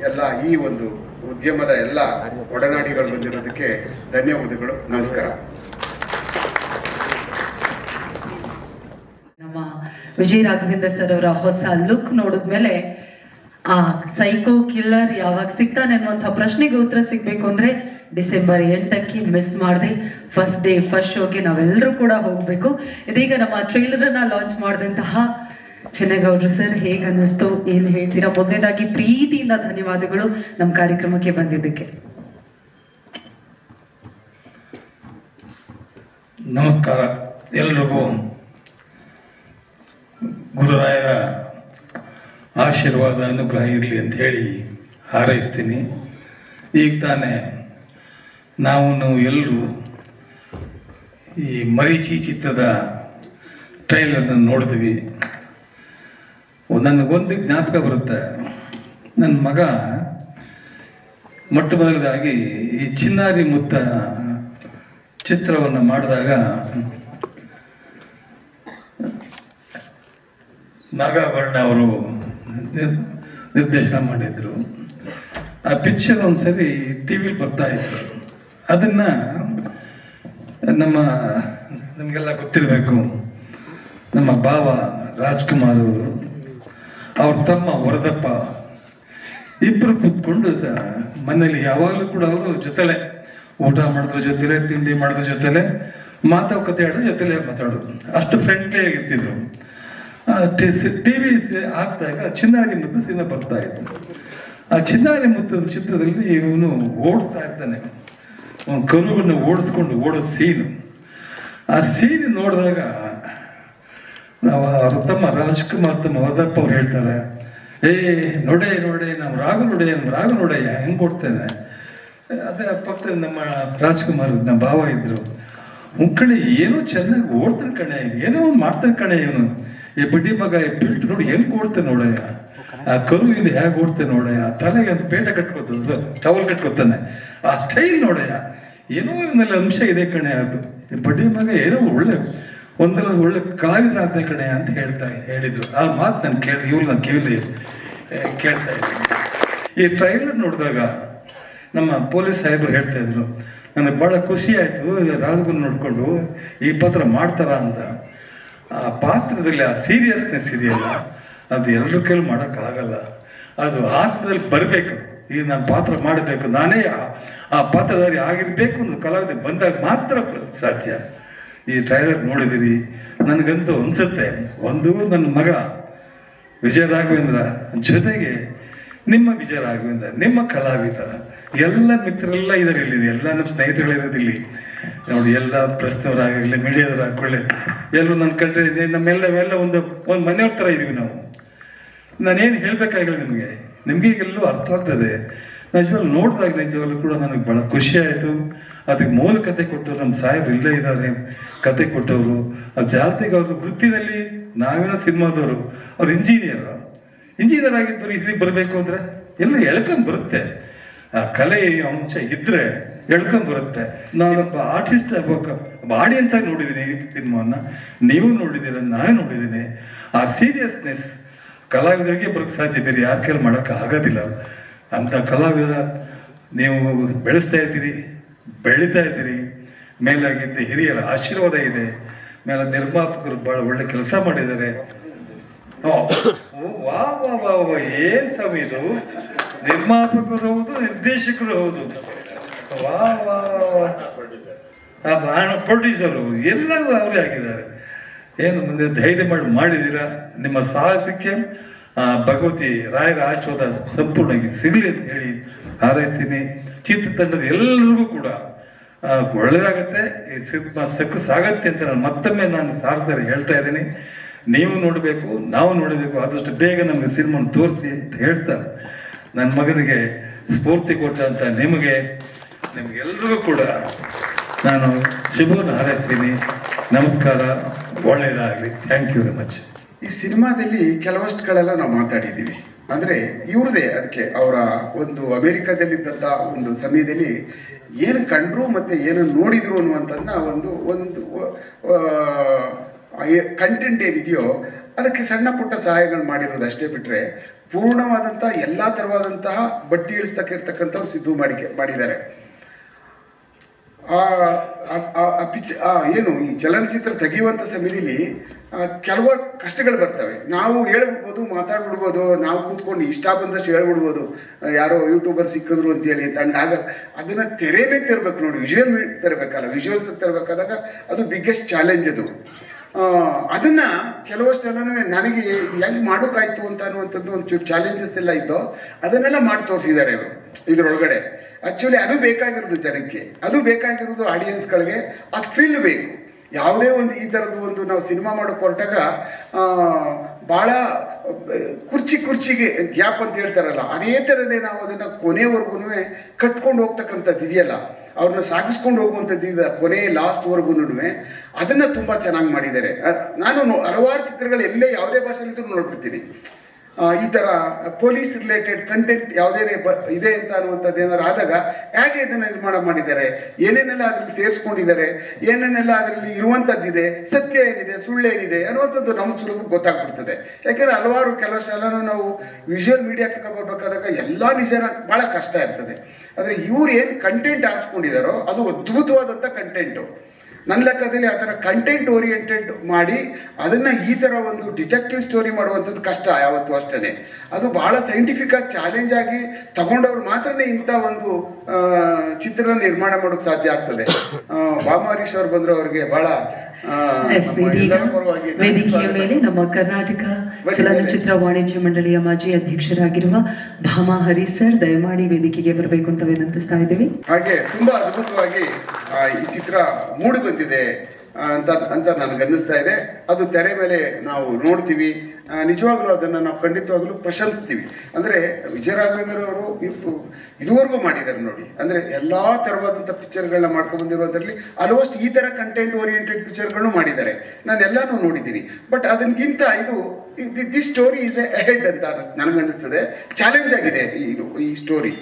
ಎಲ್ಲ ಈ ಒಂದು ಉದ್ಯಮದ ಎಲ್ಲ ಒಡನಾಡಿಗಳು ಬಂದಿರೋದಕ್ಕೆ ಧನ್ಯವಾದಗಳು. ನಮಸ್ಕಾರ. ನಮ್ಮ ವಿಜಯ ರಾಘವೇಂದ್ರ ಸರ್ ಅವರ ಹೊಸ ಲುಕ್ ನೋಡಿದ್ಮೇಲೆ ಆ ಸೈಕೋ ಕಿಲ್ಲರ್ ಯಾವಾಗ ಸಿಗ್ತಾನೆ ಅನ್ನುವಂಥ ಪ್ರಶ್ನೆಗೆ ಉತ್ತರ ಸಿಗ್ಬೇಕು ಅಂದ್ರೆ ಡಿಸೆಂಬರ್ 8ಕ್ಕೆ ಮಿಸ್ ಮಾಡದೆ ಫಸ್ಟ್ ಡೇ ಫಸ್ಟ್ ಶೋಗೆ ನಾವೆಲ್ಲರೂ ಕೂಡ ಹೋಗ್ಬೇಕು. ಇದೀಗ ನಮ್ಮ ಟ್ರೈಲರ್ ಅನ್ನ ಲಾಂಚ್ ಮಾಡಿದಂತಹ ಚಿನ್ನೇಗೌಡರು ಸರ್, ಹೇಗೆ ಅನ್ನಿಸ್ತು, ಏನ್ ಹೇಳ್ತೀರಾ? ಮೊದಲನೇದಾಗಿ ಪ್ರೀತಿಯಿಂದ ಧನ್ಯವಾದಗಳು ನಮ್ಮ ಕಾರ್ಯಕ್ರಮಕ್ಕೆ ಬಂದಿದ್ದಕ್ಕೆ. ನಮಸ್ಕಾರ ಎಲ್ರಿಗೂ. ಗುರುರಾಯರ ಆಶೀರ್ವಾದ ಅನುಗ್ರಹ ಇರಲಿ ಅಂತ ಹೇಳಿ ಹಾರೈಸ್ತೀನಿ. ಈಗ ತಾನೇ ನಾವು ಎಲ್ಲರೂ ಈ ಮರೀಚಿ ಚಿತ್ರದ ಟ್ರೈಲರ್ನ ನೋಡಿದ್ವಿ. ನನಗೊಂದು ಜ್ಞಾಪಕ ಬರುತ್ತೆ. ನನ್ನ ಮಗ ಮೊಟ್ಟ ಮೊದಲದಾಗಿ ಈ ಚಿನ್ನಾರಿ ಮುತ್ತ ಚಿತ್ರವನ್ನು ಮಾಡಿದಾಗ ನಾಗಾಭರಣ ಅವರು ನಿರ್ದೇಶನ ಮಾಡಿದ್ರು. ಆ ಪಿಕ್ಚರ್ ಒಂದ್ಸರಿ ಟಿ ವಿಲಿ ಬರ್ತಾ ಇತ್ತು. ಅದನ್ನು ನಮಗೆಲ್ಲ ಗೊತ್ತಿರಬೇಕು, ನಮ್ಮ ಭಾವ ರಾಜ್ಕುಮಾರ್ ಅವರು, ಅವ್ರ ತಮ್ಮ ವರದಪ್ಪ ಇಬ್ಬರು ಕೂತ್ಕೊಂಡು ಮನೇಲಿ ಯಾವಾಗಲೂ ಕೂಡ ಅವರು ಜೊತೆಲೆ ಊಟ ಮಾಡಿದ್ರ ಜೊತೆಲೆ, ತಿಂಡಿ ಮಾಡಿದ್ರ ಜೊತೆಲೆ, ಮಾತುಕತೆ ಆಡೋ ಜೊತೆಲೆ ಮಾತಾಡೋದು. ಅಷ್ಟು ಫ್ರೆಂಡ್ಲಿ ಆಗಿರ್ತಿದ್ರು. ಟಿವಿ ಹಾಕ್ದಾಗ ಚಿನ್ನಾರಿ ಮುತ್ತು ಸಿನಿಮಾ ಬರ್ತಾ ಇತ್ತು. ಆ ಚಿನ್ನಾರಿ ಮುತ್ತದ ಚಿತ್ರದಲ್ಲಿ ಇವನು ಓಡ್ತಾ ಇರ್ತಾನೆ, ಕರುವನ್ನು ಓಡಿಸ್ಕೊಂಡು ಓಡೋ ಸೀನು. ಆ ಸೀನ್ ನೋಡಿದಾಗ ನಾವು ಅವ್ರ ತಮ್ಮ ರಾಜ್ಕುಮಾರ್ ತಮ್ಮ ವರದಪ್ಪ ಅವ್ರು ಹೇಳ್ತಾರೆ, ನೋಡೇ ನಮ್ಮ ರಾಗು ನೋಡಯ್ಯ ಹೆಂಗೆ ಕೊಡ್ತೇನೆ. ಅದೇ ಪಕ್ಕದ ನಮ್ಮ ರಾಜ್ಕುಮಾರ್ ನಮ್ಮ ಭಾವ ಇದ್ರು, ಕಣೆ ಏನೋ ಚೆನ್ನಾಗಿ ಓಡ್ತಾನೆ ಕಣೆ, ಏನೋ ಒಂದು ಮಾಡ್ತಾನೆ ಕಣೆ ಇವನು, ಈ ಬಡ್ಡಿ ಮಗ ಬಿಲ್ಟ್ ನೋಡಿ ಹೆಂಗೆ ಓಡ್ತಾನೆ ನೋಡಯ್ಯ, ಆ ಕರುವಿಂದ ಹೇಗೆ ಓಡ್ತಾನೆ ನೋಡಯ್ಯ, ತಲೆಗೆ ಒಂದು ಪೇಟ ಕಟ್ಕೋತ ಟವಲ್ ಕಟ್ಕೋತಾನೆ, ಆ ಸ್ಟೈಲ್ ನೋಡಯ್ಯ, ಏನೋ ಇವನಲ್ಲಿ ಅಂಶ ಇದೆ ಕಣೆ, ಬಡ್ಡಿ ಮಗ ಏನೋ ಒಳ್ಳೆ ಕಲಾವಿದರಾಗ್ತಾನೆ ಕಣೆ ಅಂತ ಹೇಳಿದ್ರು. ಆ ಮಾತು ನಾನು ನನ್ನ ಕಿವಿಲಿ ಕೇಳ್ತಾ ಇದ್ದೀನಿ. ಈ ಟ್ರೈಲರ್ ನೋಡಿದಾಗ ನಮ್ಮ ಪೊಲೀಸ್ ಸಾಹೇಬರು ಹೇಳ್ತಾ ಇದ್ರು, ನನಗೆ ಭಾಳ ಖುಷಿ ಆಯಿತು ರಾಜಗುರು ನೋಡಿಕೊಂಡು ಈ ಪಾತ್ರ ಮಾಡ್ತಾರ ಅಂತ. ಆ ಪಾತ್ರದಲ್ಲಿ ಆ ಸೀರಿಯಸ್ನೆಸ್ ಇದೆಯಲ್ಲ, ಅದು ಎಲ್ಲರ ಕೈಲಿ ಮಾಡೋಕ್ಕಾಗಲ್ಲ, ಅದು ಆತ್ಮದಲ್ಲಿ ಬರಬೇಕು. ಈಗ ನಾನು ಪಾತ್ರ ಮಾಡಬೇಕು, ನಾನೇ ಆ ಪಾತ್ರಧಾರಿ ಆಗಿರಬೇಕು ಅನ್ನೋ ಕಲಾವಿದ ಬಂದಾಗ ಮಾತ್ರ ಸಾಧ್ಯ. ಈ ಟ್ರೈಲರ್ ನೋಡಿದಿರಿ, ನನಗಂತೂ ಅನಿಸುತ್ತೆ, ಒಂದು ನನ್ನ ಮಗ ವಿಜಯ ರಾಘವೇಂದ್ರ ಜೊತೆಗೆ ನಿಮ್ಮ ವಿಜಯ ರಾಘವೇಂದ್ರ, ನಿಮ್ಮ ಕಲಾವಿದ, ಎಲ್ಲ ಮಿತ್ರರೆಲ್ಲ ಇದ್ದಾರೆ ಇಲ್ಲಿ, ಎಲ್ಲ ನಮ್ಮ ಸ್ನೇಹಿತರುಗಳಿರೋದಿಲ್ಲಿ ನೋಡಿ, ಎಲ್ಲ ಪ್ರೆಸ್ನವರಾಗಿರಲಿ, ಮೀಡಿಯಾದವ್ರು ಹಾಕೊಳ್ಳಿ, ಎಲ್ಲರೂ ನನ್ನ ಕಂಡ್ರೆ ನಮ್ಮೆಲ್ಲ ಒಂದು ಮನೆಯವ್ರ ಥರ ಇದೀವಿ ನಾವು. ನಾನೇನು ಹೇಳಬೇಕಾಗಿಲ್ಲ ನಿಮಗೆ ಈಗೆಲ್ಲೂ ಅರ್ಥ ಆಗ್ತದೆ. ನಿಜವಾಗ್ಲೂ ನೋಡಿದಾಗ ನಿಜವಾಗ್ಲೂ ಕೂಡ ನನಗೆ ಭಾಳ ಖುಷಿ ಆಯಿತು. ಅದಕ್ಕೆ ಮೂಲ ಕತೆ ಕೊಟ್ಟರು ನಮ್ಮ ಸಾಹೇಬ್ರು ಇಲ್ಲೇ ಇದ್ದಾರೆ, ಕತೆ ಕೊಟ್ಟವರು. ಅದು ಜಾತಿಗೆ ಅವ್ರ ವೃತ್ತಿನಲ್ಲಿ ನಾವೇನೋ ಸಿನಿಮಾದವರು, ಅವ್ರು ಇಂಜಿನಿಯರ್ ಆಗಿದ್ದವರು ಇದಕ್ಕೆ ಬರಬೇಕು ಅಂದರೆ ಎಲ್ಲ ಎಳ್ಕೊಂಡು ಬರುತ್ತೆ. ಆ ಕಲೆ ಅಂಶ ಇದ್ರೆ ಎಳ್ಕೊಂಡು ಬರುತ್ತೆ. ನಾನೊಬ್ಬ ಆರ್ಟಿಸ್ಟ್ ಒಬ್ಬ ಆಡಿಯನ್ಸ್ ಆಗಿ ನೋಡಿದ್ದೀನಿ ಈ ಸಿನಿಮಾನ, ನೀವು ನೋಡಿದ್ದೀರ, ನಾನೇ ನೋಡಿದ್ದೀನಿ. ಆ ಸೀರಿಯಸ್ನೆಸ್ ಕಲಾವಿದರಿಗೆ ಬರೋಕ್ಕೆ ಸಾಧ್ಯ, ಬೇರೆ ಯಾರ ಕೈಲಿ ಮಾಡೋಕ್ಕೆ ಆಗೋದಿಲ್ಲ. ಅಂತ ಕಲಾವಿದ ನೀವು ಬೆಳೆಸ್ತಾ ಇದ್ದೀರಿ, ಬೆಳೀತಾ ಇದ್ದೀರಿ. ಮೇಲಾಗಿದ್ದ ಹಿರಿಯರ ಆಶೀರ್ವಾದ ಇದೆ, ಮೇಲೆ ನಿರ್ಮಾಪಕರು ಭಾಳ ಒಳ್ಳೆ ಕೆಲಸ ಮಾಡಿದ್ದಾರೆ. ವಾ ವಾ ವಾ ವಾ, ಏನ್ ಸ್ವಾಮಿ ಇದು, ನಿರ್ಮಾಪಕರು ಹೌದು, ನಿರ್ದೇಶಕರು ಹೌದು, ವಾ ವಾ ಪ್ರೊಡ್ಯೂಸರು ಎಲ್ಲರೂ ಅವರೇ ಆಗಿದ್ದಾರೆ. ಏನು ಮುಂದೆ ಧೈರ್ಯ ಮಾಡಿದ್ದೀರಾ. ನಿಮ್ಮ ಸಾಹಸಕ್ಕೆ ಭಗವತಿ ರಾಯರ ಆಶೀರ್ವಾದ ಸಂಪೂರ್ಣವಾಗಿ ಸಿಗಲಿ ಅಂತ ಹೇಳಿ ಹಾರೈಸ್ತೀನಿ. ಚಿತ್ರತಂಡದ ಎಲ್ಲರಿಗೂ ಕೂಡ ಒಳ್ಳೆಯದಾಗತ್ತೆ, ಈ ಸಿನಿಮಾ ಸಕ್ಸಸ್ ಆಗತ್ತೆ ಅಂತ ಮತ್ತೊಮ್ಮೆ ನಾನು ಸಾರ್ಸರಿ ಹೇಳ್ತಾ ಇದ್ದೀನಿ. ನೀವು ನೋಡಬೇಕು, ನಾವು ನೋಡಬೇಕು, ಆದಷ್ಟು ಬೇಗ ನಮಗೆ ಸಿನಿಮಾನ ತೋರಿಸಿ ಅಂತ ಹೇಳ್ತಾ, ನನ್ನ ಮಗನಿಗೆ ಸ್ಫೂರ್ತಿ ಕೊಟ್ಟಂತ ನಿಮಗೆಲ್ಲರಿಗೂ ಕೂಡ ನಾನು ಶುಭವನ್ನು ಹಾರೈಸ್ತೀನಿ. ನಮಸ್ಕಾರ, ಒಳ್ಳೆಯದಾಗಲಿ. Thank you very much. ಈ ಸಿನಿಮಾದಲ್ಲಿ ಕೆಲವಷ್ಟುಗಳೆಲ್ಲ ನಾವು ಮಾತಾಡಿದ್ದೀವಿ. ಅಂದರೆ ಇವ್ರದೇ ಅದಕ್ಕೆ ಅವರ ಒಂದು ಅಮೆರಿಕದಲ್ಲಿದ್ದಂಥ ಒಂದು ಸಮಯದಲ್ಲಿ ಏನು ಕಂಡ್ರು ಮತ್ತು ಏನು ನೋಡಿದ್ರು ಅನ್ನುವಂಥದ್ದನ್ನ ಒಂದು ಕಂಟೆಂಟ್ ಏನಿದೆಯೋ ಅದಕ್ಕೆ ಸಣ್ಣ ಪುಟ್ಟ ಸಹಾಯಗಳು ಮಾಡಿರೋದು ಅಷ್ಟೇ ಬಿಟ್ಟರೆ, ಪೂರ್ಣವಾದಂಥ ಎಲ್ಲ ಥರವಾದಂತಹ ಬಟ್ಟಿ ಇಳಿಸ್ತಕ್ಕಿರ್ತಕ್ಕಂಥವ್ರು ಸಿದ್ದು ಮಾಡಿದ್ದಾರೆ. ಏನು ಈ ಚಲನಚಿತ್ರ ತೆಗೆಯುವಂಥ ಸಮಯದಲ್ಲಿ ಕೆಲವು ಕಷ್ಟಗಳು ಬರ್ತವೆ. ನಾವು ಹೇಳ್ಬಿಡ್ಬೋದು, ಮಾತಾಡ್ಬಿಡ್ಬೋದು, ನಾವು ಕೂತ್ಕೊಂಡು ಇಷ್ಟ ಬಂದಷ್ಟು ಹೇಳ್ಬಿಡ್ಬೋದು, ಯಾರೋ ಯೂಟ್ಯೂಬರ್ ಸಿಕ್ಕಿದ್ರು ಅಂತೇಳಿ ಅಂತ. ಆಗ ಅದನ್ನು ತೆರೆ ಮೇಲೆ ತರಬೇಕು ನೋಡಿ, ವಿಜುವಲ್ ತರಬೇಕಲ್ಲ, ವಿಜುವಲ್ಸ್ ತರಬೇಕಾದಾಗ ಅದು ಬಿಗ್ಗೆಸ್ಟ್ ಚಾಲೆಂಜ್ ಅದು. ಅದನ್ನು ಕೆಲವಷ್ಟೆಲ್ಲನೂ ನನಗೆ ಹೆಂಗೆ ಮಾಡೋಕ್ಕಾಯ್ತು ಅಂತ ಅನ್ನುವಂಥದ್ದು ಒಂಚೂರು ಚಾಲೆಂಜಸ್ ಎಲ್ಲ ಇದ್ದೋ ಅದನ್ನೆಲ್ಲ ಮಾಡಿ ತೋರಿಸಿದ್ದಾರೆ ಇವರು ಇದರೊಳಗಡೆ. ಆ್ಯಕ್ಚುಲಿ ಅದು ಬೇಕಾಗಿರೋದು ಜನಕ್ಕೆ, ಅದು ಬೇಕಾಗಿರೋದು ಆಡಿಯನ್ಸ್ಗಳಿಗೆ. ಆ ಥ್ರಿಲ್ ಬೇಕು. ಯಾವುದೇ ಒಂದು ಈ ಥರದ್ದು ಒಂದು ನಾವು ಸಿನಿಮಾ ಮಾಡೋಕೆ ಹೊರಟಾಗ ಭಾಳ ಕುರ್ಚಿಗೆ ಗ್ಯಾಪ್ ಅಂತ ಹೇಳ್ತಾರಲ್ಲ, ಅದೇ ಥರನೇ ನಾವು ಅದನ್ನು ಕೊನೆವರೆಗೂ ಕಟ್ಕೊಂಡು ಹೋಗ್ತಕ್ಕಂಥದ್ದು ಇದೆಯಲ್ಲ, ಅವ್ರನ್ನ ಸಾಗಿಸ್ಕೊಂಡು ಹೋಗುವಂಥದ್ದು ಕೊನೆ ಲಾಸ್ಟ್ವರೆಗೂ ಅದನ್ನು ತುಂಬ ಚೆನ್ನಾಗಿ ಮಾಡಿದ್ದಾರೆ. ನಾನು ಹಲವಾರು ಚಿತ್ರಗಳು ಎಲ್ಲೇ ಯಾವುದೇ ಭಾಷೆಯಲ್ಲಿದ್ದರೂ ನೋಡ್ಬಿಡ್ತೀನಿ. ಈ ಥರ ಪೊಲೀಸ್ ರಿಲೇಟೆಡ್ ಕಂಟೆಂಟ್ ಯಾವುದೇ ಇದೆ ಅಂತ ಅನ್ನುವಂಥದ್ದು ಏನಾದ್ರು ಆದಾಗ ಹೇಗೆ ಇದನ್ನು ನಿರ್ಮಾಣ ಮಾಡಿದ್ದಾರೆ, ಏನೇನೆಲ್ಲ ಅದರಲ್ಲಿ ಸೇರಿಸ್ಕೊಂಡಿದ್ದಾರೆ, ಏನೇನೆಲ್ಲ ಅದರಲ್ಲಿ ಇರುವಂಥದ್ದಿದೆ, ಸತ್ಯ ಏನಿದೆ, ಸುಳ್ಳೇನಿದೆ ಅನ್ನುವಂಥದ್ದು ನಮ್ಗೆ ಸುಲಭ ಗೊತ್ತಾಗ್ಬಿಡ್ತದೆ. ಯಾಕೆಂದರೆ ಹಲವಾರು ಕೆಲವಷ್ಟೆಲ್ಲನೂ ನಾವು ವಿಜುವಲ್ ಮೀಡಿಯಾ ತಗೊಬರ್ಬೇಕಾದಾಗ ಎಲ್ಲ ನಿಜನ ಭಾಳ ಕಷ್ಟ ಇರ್ತದೆ. ಆದರೆ ಇವ್ರು ಏನು ಕಂಟೆಂಟ್ ಹಾಕ್ಸ್ಕೊಂಡಿದ್ದಾರೋ ಅದು ಅದ್ಭುತವಾದಂಥ ಕಂಟೆಂಟು. ನನ್ನ ಲೆಕ್ಕದಲ್ಲಿ ಆ ಥರ ಕಂಟೆಂಟ್ ಓರಿಯೆಂಟೆಡ್ ಮಾಡಿ ಅದನ್ನು ಈ ಥರ ಒಂದು ಡಿಟೆಕ್ಟಿವ್ ಸ್ಟೋರಿ ಮಾಡುವಂಥದ್ದು ಕಷ್ಟ ಯಾವತ್ತೂ ಅಷ್ಟೇ. ಅದು ಭಾಳ ಸೈಂಟಿಫಿಕ್ ಆಗಿ ಚಾಲೆಂಜ್ ಆಗಿ ತಗೊಂಡವ್ರು ಮಾತ್ರನೇ ಇಂಥ ಒಂದು ಚಿತ್ರ ನಿರ್ಮಾಣ ಮಾಡೋಕ್ಕೆ ಸಾಧ್ಯ ಆಗ್ತದೆ. ಬಾಮಾರೀಶ್ ಅವ್ರು ಬಂದರು, ಅವ್ರಿಗೆ ಭಾಳ ವೇದಿಕೆಯ ಮೇಲೆ ನಮ್ಮ ಕರ್ನಾಟಕ ಚಲನಚಿತ್ರ ವಾಣಿಜ್ಯ ಮಂಡಳಿಯ ಮಾಜಿ ಅಧ್ಯಕ್ಷರಾಗಿರುವ ಭಾಮಾ ಹರಿ ಸರ್ ದಯಮಾಡಿ ವೇದಿಕೆಗೆ ಬರಬೇಕು ಅಂತ ವಿನಂತಿಸ್ತಾ ಇದ್ದೀವಿ. ಹಾಗೆ ತುಂಬಾ ಅದ್ಭುತವಾಗಿ ಈ ಚಿತ್ರ ಮೂಡಿ ಬಂದಿದೆ. ಅಂತ ನನಗನ್ನಿಸ್ತಾ ಇದೆ. ಅದು ತೆರೆ ಮೇಲೆ ನಾವು ನೋಡ್ತೀವಿ. ನಿಜವಾಗ್ಲೂ ಅದನ್ನು ನಾವು ಖಂಡಿತವಾಗ್ಲೂ ಪ್ರಶಂಸ್ತೀವಿ. ಅಂದರೆ ವಿಜಯ ರಾಘವೇಂದ್ರ ಅವರು ಇದುವರೆಗೂ ಮಾಡಿದ್ದಾರೆ ನೋಡಿ, ಅಂದರೆ ಎಲ್ಲ ಥರವಾದಂಥ ಪಿಕ್ಚರ್ಗಳನ್ನ ಮಾಡ್ಕೊಂಡು ಬಂದಿರೋದ್ರಲ್ಲಿ ಆಲ್ಮೋಸ್ಟ್ ಈ ಥರ ಕಂಟೆಂಟ್ ಓರಿಯೆಂಟೆಡ್ ಪಿಕ್ಚರ್ಗಳನ್ನು ಮಾಡಿದ್ದಾರೆ. ನಾನು ಎಲ್ಲನೂ ನೋಡಿದ್ದೀನಿ. ಬಟ್ ಅದಕ್ಕಿಂತ ಇದು ದಿ ಸ್ಟೋರಿ ಈಸ್ ಅಹೆಡ್ ಅಂತ ನನಗನ್ನಿಸ್ತದೆ. ಚಾಲೆಂಜ್ ಆಗಿದೆ ಈ ಸ್ಟೋರಿ.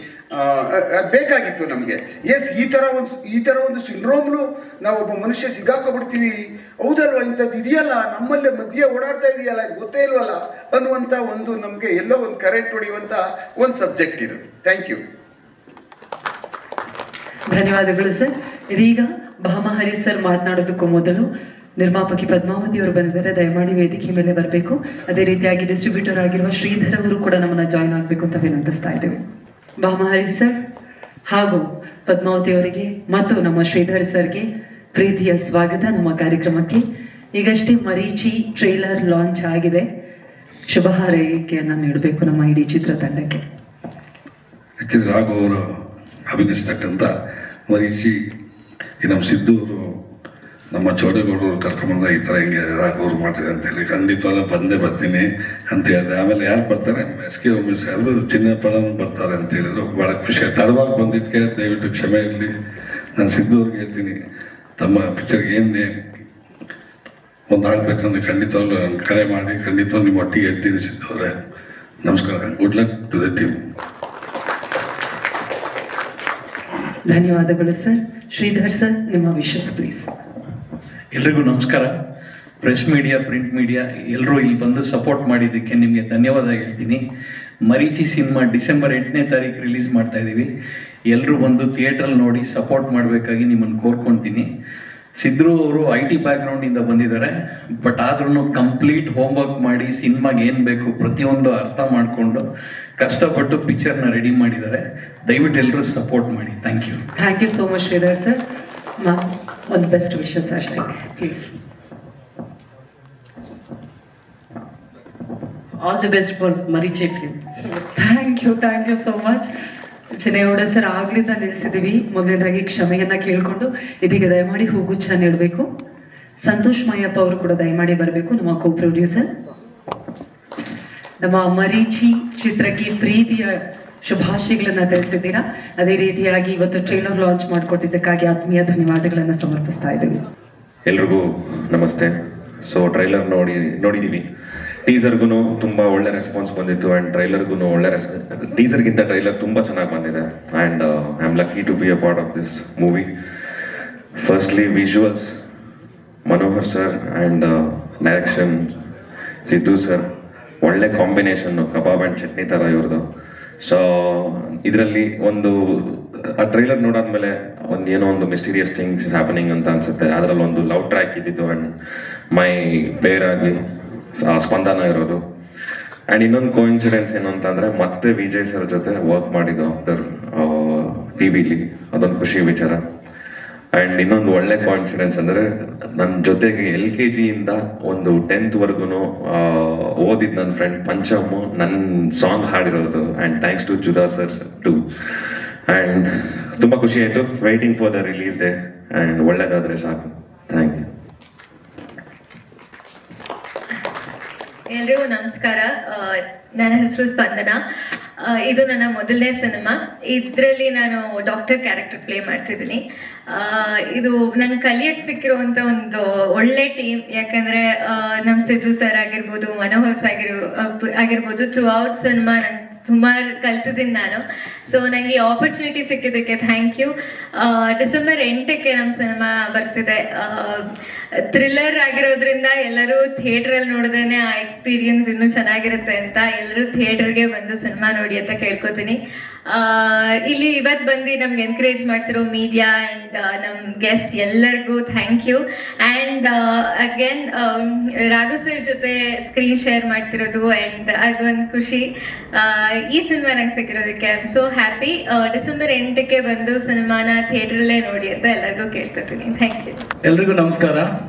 ಅದು ಬೇಕಾಗಿತ್ತು ನಮಗೆ. ಎಸ್, ಈ ಥರ ಒಂದು ಸಿಂಡ್ರೋಮ್ಲು ನಾವೊಬ್ಬ ಮನುಷ್ಯ ಸಿಗಾಕೊಬಿಡ್ತೀವಿ, ಹೌದಲ್ವ, ಇಂಥದ್ದು ಇದೆಯಲ್ಲ ನಮ್ಮಲ್ಲೇ ಮಧ್ಯೆ ಓಡಾಡ್ತಾ ಇದೆಯಲ್ಲ, ಗೊತ್ತೇ ಇಲ್ವಲ್ಲ ಅನ್ನುವಂಥ ಒಂದು ನಮಗೆ ಎಲ್ಲೋ ಒಂದು ಕರೆಂಟ್ ಹೊಡೆಯುವಂಥ ಒಂದು ಸಬ್ಜೆಕ್ಟ್ ಇದು. Thank you. ಧನ್ಯವಾದಗಳು ಸರ್. ಇದೀಗ ಭಾಮಾ ಹರಿ ಸರ್ ಮಾತನಾಡೋದಕ್ಕೂ ಮೊದಲು ನಿರ್ಮಾಪಕಿ ಪದ್ಮಾವತಿ ಅವರು ಬಂದಿದ್ದಾರೆ. ದಯಮಾಡಿ ವೇದಿಕೆ ಮೇಲೆ ಬರಬೇಕು. ಅದೇ ರೀತಿಯಾಗಿ ಡಿಸ್ಟ್ರಿಬ್ಯೂಟರ್ ಆಗಿರುವ ಶ್ರೀಧರ್ ಅವರು ಕೂಡ ನಮ್ಮನ್ನ ಜಾಯ್ನ್ ಆಗಬೇಕು ಅಂತ ವಿನಂತಿಸ್ತಾ ಇದ್ದೇವೆ. ಭಾಮಾ ಹರಿ ಸರ್ ಹಾಗೂ ಪದ್ಮಾವತಿ ಅವರಿಗೆ ಮತ್ತು ನಮ್ಮ ಶ್ರೀಧರ್ ಸರ್ಗೆ ಪ್ರೀತಿಯ ಸ್ವಾಗತ ನಮ್ಮ ಕಾರ್ಯಕ್ರಮಕ್ಕೆ. ಈಗಷ್ಟೇ ಮರೀಚಿ ಟ್ರೈಲರ್ ಲಾಂಚ್ ಆಗಿದೆ. ಶುಭ ಹಾರೈಕೆಯನ್ನು ನೀಡಬೇಕು ನಮ್ಮ ಇಡೀ ಚಿತ್ರತಂಡಕ್ಕೆ. ಯಾಕೆಂದ್ರೆ ರಾಘವ್ ಅವರು ಅಭಿನಯಿಸ್ತಕ್ಕಂಥ ಮರೀಚಿ ನಮ್ಮ ಸಿದ್ದು ಅವರು ನಮ್ಮ ಚೌಡೇಗೌಡರು ಕರ್ಕೊಂಬಂದ ಈ ಥರ ಹಿಂಗೆ ರಾಘವ್ ಅವರು ಮಾಡ್ತಿದೆ ಅಂತೇಳಿ ಖಂಡಿತವಾಗ್ಲೂ ಬಂದೇ ಬರ್ತೀನಿ ಅಂತ ಹೇಳಿದೆ. ಆಮೇಲೆ ಯಾರು ಬರ್ತಾರೆ, ಎಸ್ ಕೆ ಉಮೇಶ್ ಸಾಹೇಬರು ಚಿನ್ನಪ್ಪನ ಬರ್ತಾರೆ ಅಂತ ಹೇಳಿದ್ರು. ಭಾಳ ಖುಷಿ ಆಯ್ತು. ತಡವಾಗಿ ಬಂದಿದ್ದಕ್ಕೆ ದಯವಿಟ್ಟು ಕ್ಷಮೆ ಇರಲಿ. ನಾನು ಸಿದ್ದು ಅವ್ರಿಗೆ ಹೇಳ್ತೀನಿ, ತಮ್ಮ ಪಿಕ್ಚರ್ಗೆ ಏನೇ ಒಂದು ಆಗ್ಬೇಕಂದ್ರೆ ಖಂಡಿತವಾಗ್ಲೂ ಕರೆ ಮಾಡಿ ಖಂಡಿತವಾಗ್ಲೂ ನಿಮ್ಮ ಒಟ್ಟಿಗೆ ಹೇಳ್ತೀನಿ ಸಿದ್ದು ಅವರೇ. ನಮಸ್ಕಾರ. Good luck to the team. ಧನ್ಯವಾದಗಳು ಸರ್. ಶ್ರೀಧರ್ ಸರ್, ನಿಮ್ಮ ವಿಶಸ್ ಪ್ಲೀಸ್. ಎಲ್ರಿಗೂ ನಮಸ್ಕಾರ. ಪ್ರೆಸ್ ಮೀಡಿಯಾ, ಪ್ರಿಂಟ್ ಮೀಡಿಯಾ ಎಲ್ಲರೂ ಇಲ್ಲಿ ಬಂದು ಸಪೋರ್ಟ್ ಮಾಡಿದ್ದಕ್ಕೆ ನಿಮಗೆ ಧನ್ಯವಾದ ಹೇಳ್ತೀನಿ. ಮರೀಚಿ ಸಿನಿಮಾ ಡಿಸೆಂಬರ್ 8ನೇ ತಾರೀಕು ರಿಲೀಸ್ ಮಾಡ್ತಾ ಇದ್ದೀವಿ. ಎಲ್ಲರೂ ಬಂದು ಥಿಯೇಟ್ರಲ್ಲಿ ನೋಡಿ ಸಪೋರ್ಟ್ ಮಾಡಬೇಕಾಗಿ ನಿಮ್ಮನ್ನು ಕೋರ್ಕೊಳ್ತೀನಿ. ಸಿದ್ರು ಅವರು IT ಬ್ಯಾಕ್ಗ್ರೌಂಡಿಂದ ಬಂದಿದ್ದಾರೆ. ಬಟ್ ಆದ್ರೂ ಕಂಪ್ಲೀಟ್ ಹೋಮ್ವರ್ಕ್ ಮಾಡಿ ಸಿನಿಮಾಗೆ ಏನು ಬೇಕು ಪ್ರತಿಯೊಂದು ಅರ್ಥ ಮಾಡಿಕೊಂಡು ಕಷ್ಟಪಟ್ಟು ಪಿಕ್ಚರ್ನ ರೆಡಿ ಮಾಡಿದ್ದಾರೆ. ದಯವಿಟ್ಟು ಎಲ್ಲರೂ ಸಪೋರ್ಟ್ ಮಾಡಿ. Thank you. Thank you so much Sridhar sir. Ma'am, ಒಂದು ಬೆಸ್ಟ್ ವಿಶಸ್ ಅಷ್ಟೇ please. All the best for Marichi film. Thank you so much. Chinnegowda sir ಆಗ್ಲಿಂದ ನಿಲ್ಲಿಸಿದೀವಿ. ಮೊದಲನೇದಾಗಿ ಕ್ಷಮೆಯನ್ನ ಕೇಳಿಕೊಂಡು ಇದೀಗ ದಯಮಾಡಿ ಹೂಗುಚ್ಛ ನೀಡಬೇಕು. ಸಂತೋಷ್ ಮಯ್ಯಪ್ಪ ಅವರು ಕೂಡ ದಯಮಾಡಿ ಬರಬೇಕು, ನಮ್ಮ ಕೋ ಪ್ರೊಡ್ಯೂಸರ್. ನಮ್ಮ ಮರೀಚಿ ಚಿತ್ರಕ್ಕೆ ಪ್ರೀತಿಯ ಶುಭಾಶಯಗಳನ್ನ ತಿಳಿಸಿದ್ದೀರಾ. ಅದೇ ರೀತಿಯಾಗಿ ಇವತ್ತು ಟ್ರೈಲರ್ ಲಾಂಚ್ ಮಾಡಿಕೊಟ್ಟಿದ್ದಕ್ಕಾಗಿ ಆತ್ಮೀಯ ಧನ್ಯವಾದಗಳನ್ನು ಸಮರ್ಪಿಸ್ತಾ ಇದ್ದೀವಿ. ಎಲ್ರಿಗೂ ನಮಸ್ತೆ. ಸೊ ಟ್ರೈಲರ್ ನೋಡಿದ್ದೀವಿ. ಟೀಸರ್ಗೂ ತುಂಬ ಒಳ್ಳೆ ರೆಸ್ಪಾನ್ಸ್ ಬಂದಿತ್ತು ಆ್ಯಂಡ್ ಟ್ರೈಲರ್ಗೂ ಒಳ್ಳೆ ಟೀಸರ್ಗಿಂತ ಟ್ರೈಲರ್ ತುಂಬ ಚೆನ್ನಾಗಿ ಬಂದಿದೆ. And I am lucky to be a part of this movie. Firstly visuals, Manohar sir and direction Siddu sir, ಒಳ್ಳೆ ಕಾಂಬಿನೇಷನ್ನು, ಕಬಾಬ್ ಆ್ಯಂಡ್ ಚಟ್ನಿ ಥರ ಇವ್ರದ್ದು. ಸೊ ಇದರಲ್ಲಿ ಆ ಟ್ರೈಲರ್ ನೋಡಾದ್ಮೇಲೆ ಏನೋ ಒಂದು ಮಿಸ್ಟೀರಿಯಸ್ ಥಿಂಗ್ಸ್ ಹ್ಯಾಪನಿಂಗ್ ಅಂತ ಅನ್ಸುತ್ತೆ. ಅದರಲ್ಲಿ ಒಂದು ಲವ್ ಟ್ರ್ಯಾಕ್ ಇದ್ದಿದ್ದು ಆ್ಯಂಡ್ ಮೈ ಬೇರ್ ಆಗಿ ಸ್ಪಂದನ ಇರೋದು. ಆ್ಯಂಡ್ ಇನ್ನೊಂದು ಕೋಇನ್ಸಿಡೆನ್ಸ್ ಏನು ಅಂತಂದರೆ ಮತ್ತೆ ವಿಜಯ್ ಸರ್ ಜೊತೆ ವರ್ಕ್ ಮಾಡಿದ್ದು ಆಫ್ಟರ್ TV ಅದೊಂದು ಖುಷಿ ವಿಚಾರ. ಆ್ಯಂಡ್ ಇನ್ನೊಂದು ಒಳ್ಳೆ ಕೋಇನ್ಸಿಡೆನ್ಸ್ ಅಂದರೆ ನನ್ನ ಜೊತೆಗೆ LKG ಇಂದ ಒಂದು 10th ವರ್ಗು ಓದಿದ್ದು ನನ್ನ ಫ್ರೆಂಡ್ ಪಂಚಮ್ಮು ನನ್ನ ಸಾಂಗ್ ಹಾಡಿರೋದು. And thanks to Judah sir too. And ತುಂಬ ಖುಷಿ ಆಯಿತು. Waiting for the release day. And ಒಳ್ಳೆಯದಾದರೆ ಸಾಕು. Thank you. ಎಲ್ರಿಗೂ ನಮಸ್ಕಾರ. ನನ್ನ ಹೆಸರು ಸ್ಪಂದನ. ಇದು ನನ್ನ ಮೊದಲನೇ ಸಿನಿಮಾ. ಇದರಲ್ಲಿ ನಾನು ಡಾಕ್ಟರ್ ಕ್ಯಾರೆಕ್ಟರ್ ಪ್ಲೇ ಮಾಡ್ತಿದ್ದೀನಿ. ಇದು ನಂಗೆ ಕಲಿಯಕ್ಕೆ ಸಿಕ್ಕಿರುವಂಥ ಒಂದು ಒಳ್ಳೆ ಟೀಮ್. ಯಾಕಂದರೆ ನಮ್ಮ ಸಿದ್ದು ಸರ್ ಆಗಿರ್ಬೋದು, ಮನೋಹರ್ ಆಗಿರ್ಬೋದು, ಥ್ರೂ ಔಟ್ ಸಿನಿಮಾ ನಂಗೆ ಸುಮಾರು ಕಲ್ತಿದ್ದೀನಿ ನಾನು. ಸೊ ನನಗೆ ಈ ಆಪರ್ಚುನಿಟಿ ಸಿಕ್ಕಿದ್ದಕ್ಕೆ ಥ್ಯಾಂಕ್ ಯು. ಡಿಸೆಂಬರ್ 8ಕ್ಕೆ ನಮ್ಮ ಸಿನಿಮಾ ಬರ್ತಿದೆ. ಥ್ರಿಲ್ಲರ್ ಆಗಿರೋದ್ರಿಂದ ಎಲ್ಲರೂ ಥಿಯೇಟ್ರಲ್ಲಿ ನೋಡಿದ್ರೆ ಆ ಎಕ್ಸ್ಪೀರಿಯನ್ಸ್ ಇನ್ನೂ ಚೆನ್ನಾಗಿರುತ್ತೆ ಅಂತ ಎಲ್ಲರೂ ಥಿಯೇಟರ್ಗೆ ಬಂದು ಸಿನಿಮಾ ನೋಡಿ ಅಂತ ಕೇಳ್ಕೊತೀನಿ. ಇಲ್ಲಿ ಇವತ್ತು ಬಂದು ನಮ್ಗೆ ಎನ್ಕರೇಜ್ ಮಾಡ್ತಿರೋ ಮೀಡಿಯಾ ಆ್ಯಂಡ್ ನಮ್ಮ ಗೆಸ್ಟ್ ಎಲ್ಲರಿಗೂ thank you. And again Raghu sir ಜೊತೆ ಸ್ಕ್ರೀನ್ ಶೇರ್ ಮಾಡ್ತಿರೋದು ಆ್ಯಂಡ್ ಅದೊಂದು ಖುಷಿ. ಈ ಸಿನಿಮಾ ನಂಗೆ ಸಿಕ್ಕಿರೋದಕ್ಕೆ I am so happy. December 8ಕ್ಕೆ ಬಂದು ಸಿನಿಮಾನ ಥಿಯೇಟ್ರಲ್ಲೇ ನೋಡಿ ಅಂತ ಎಲ್ಲರಿಗೂ ಕೇಳ್ಕೊತೀನಿ. Thank you. ಎಲ್ರಿಗೂ ನಮಸ್ಕಾರ.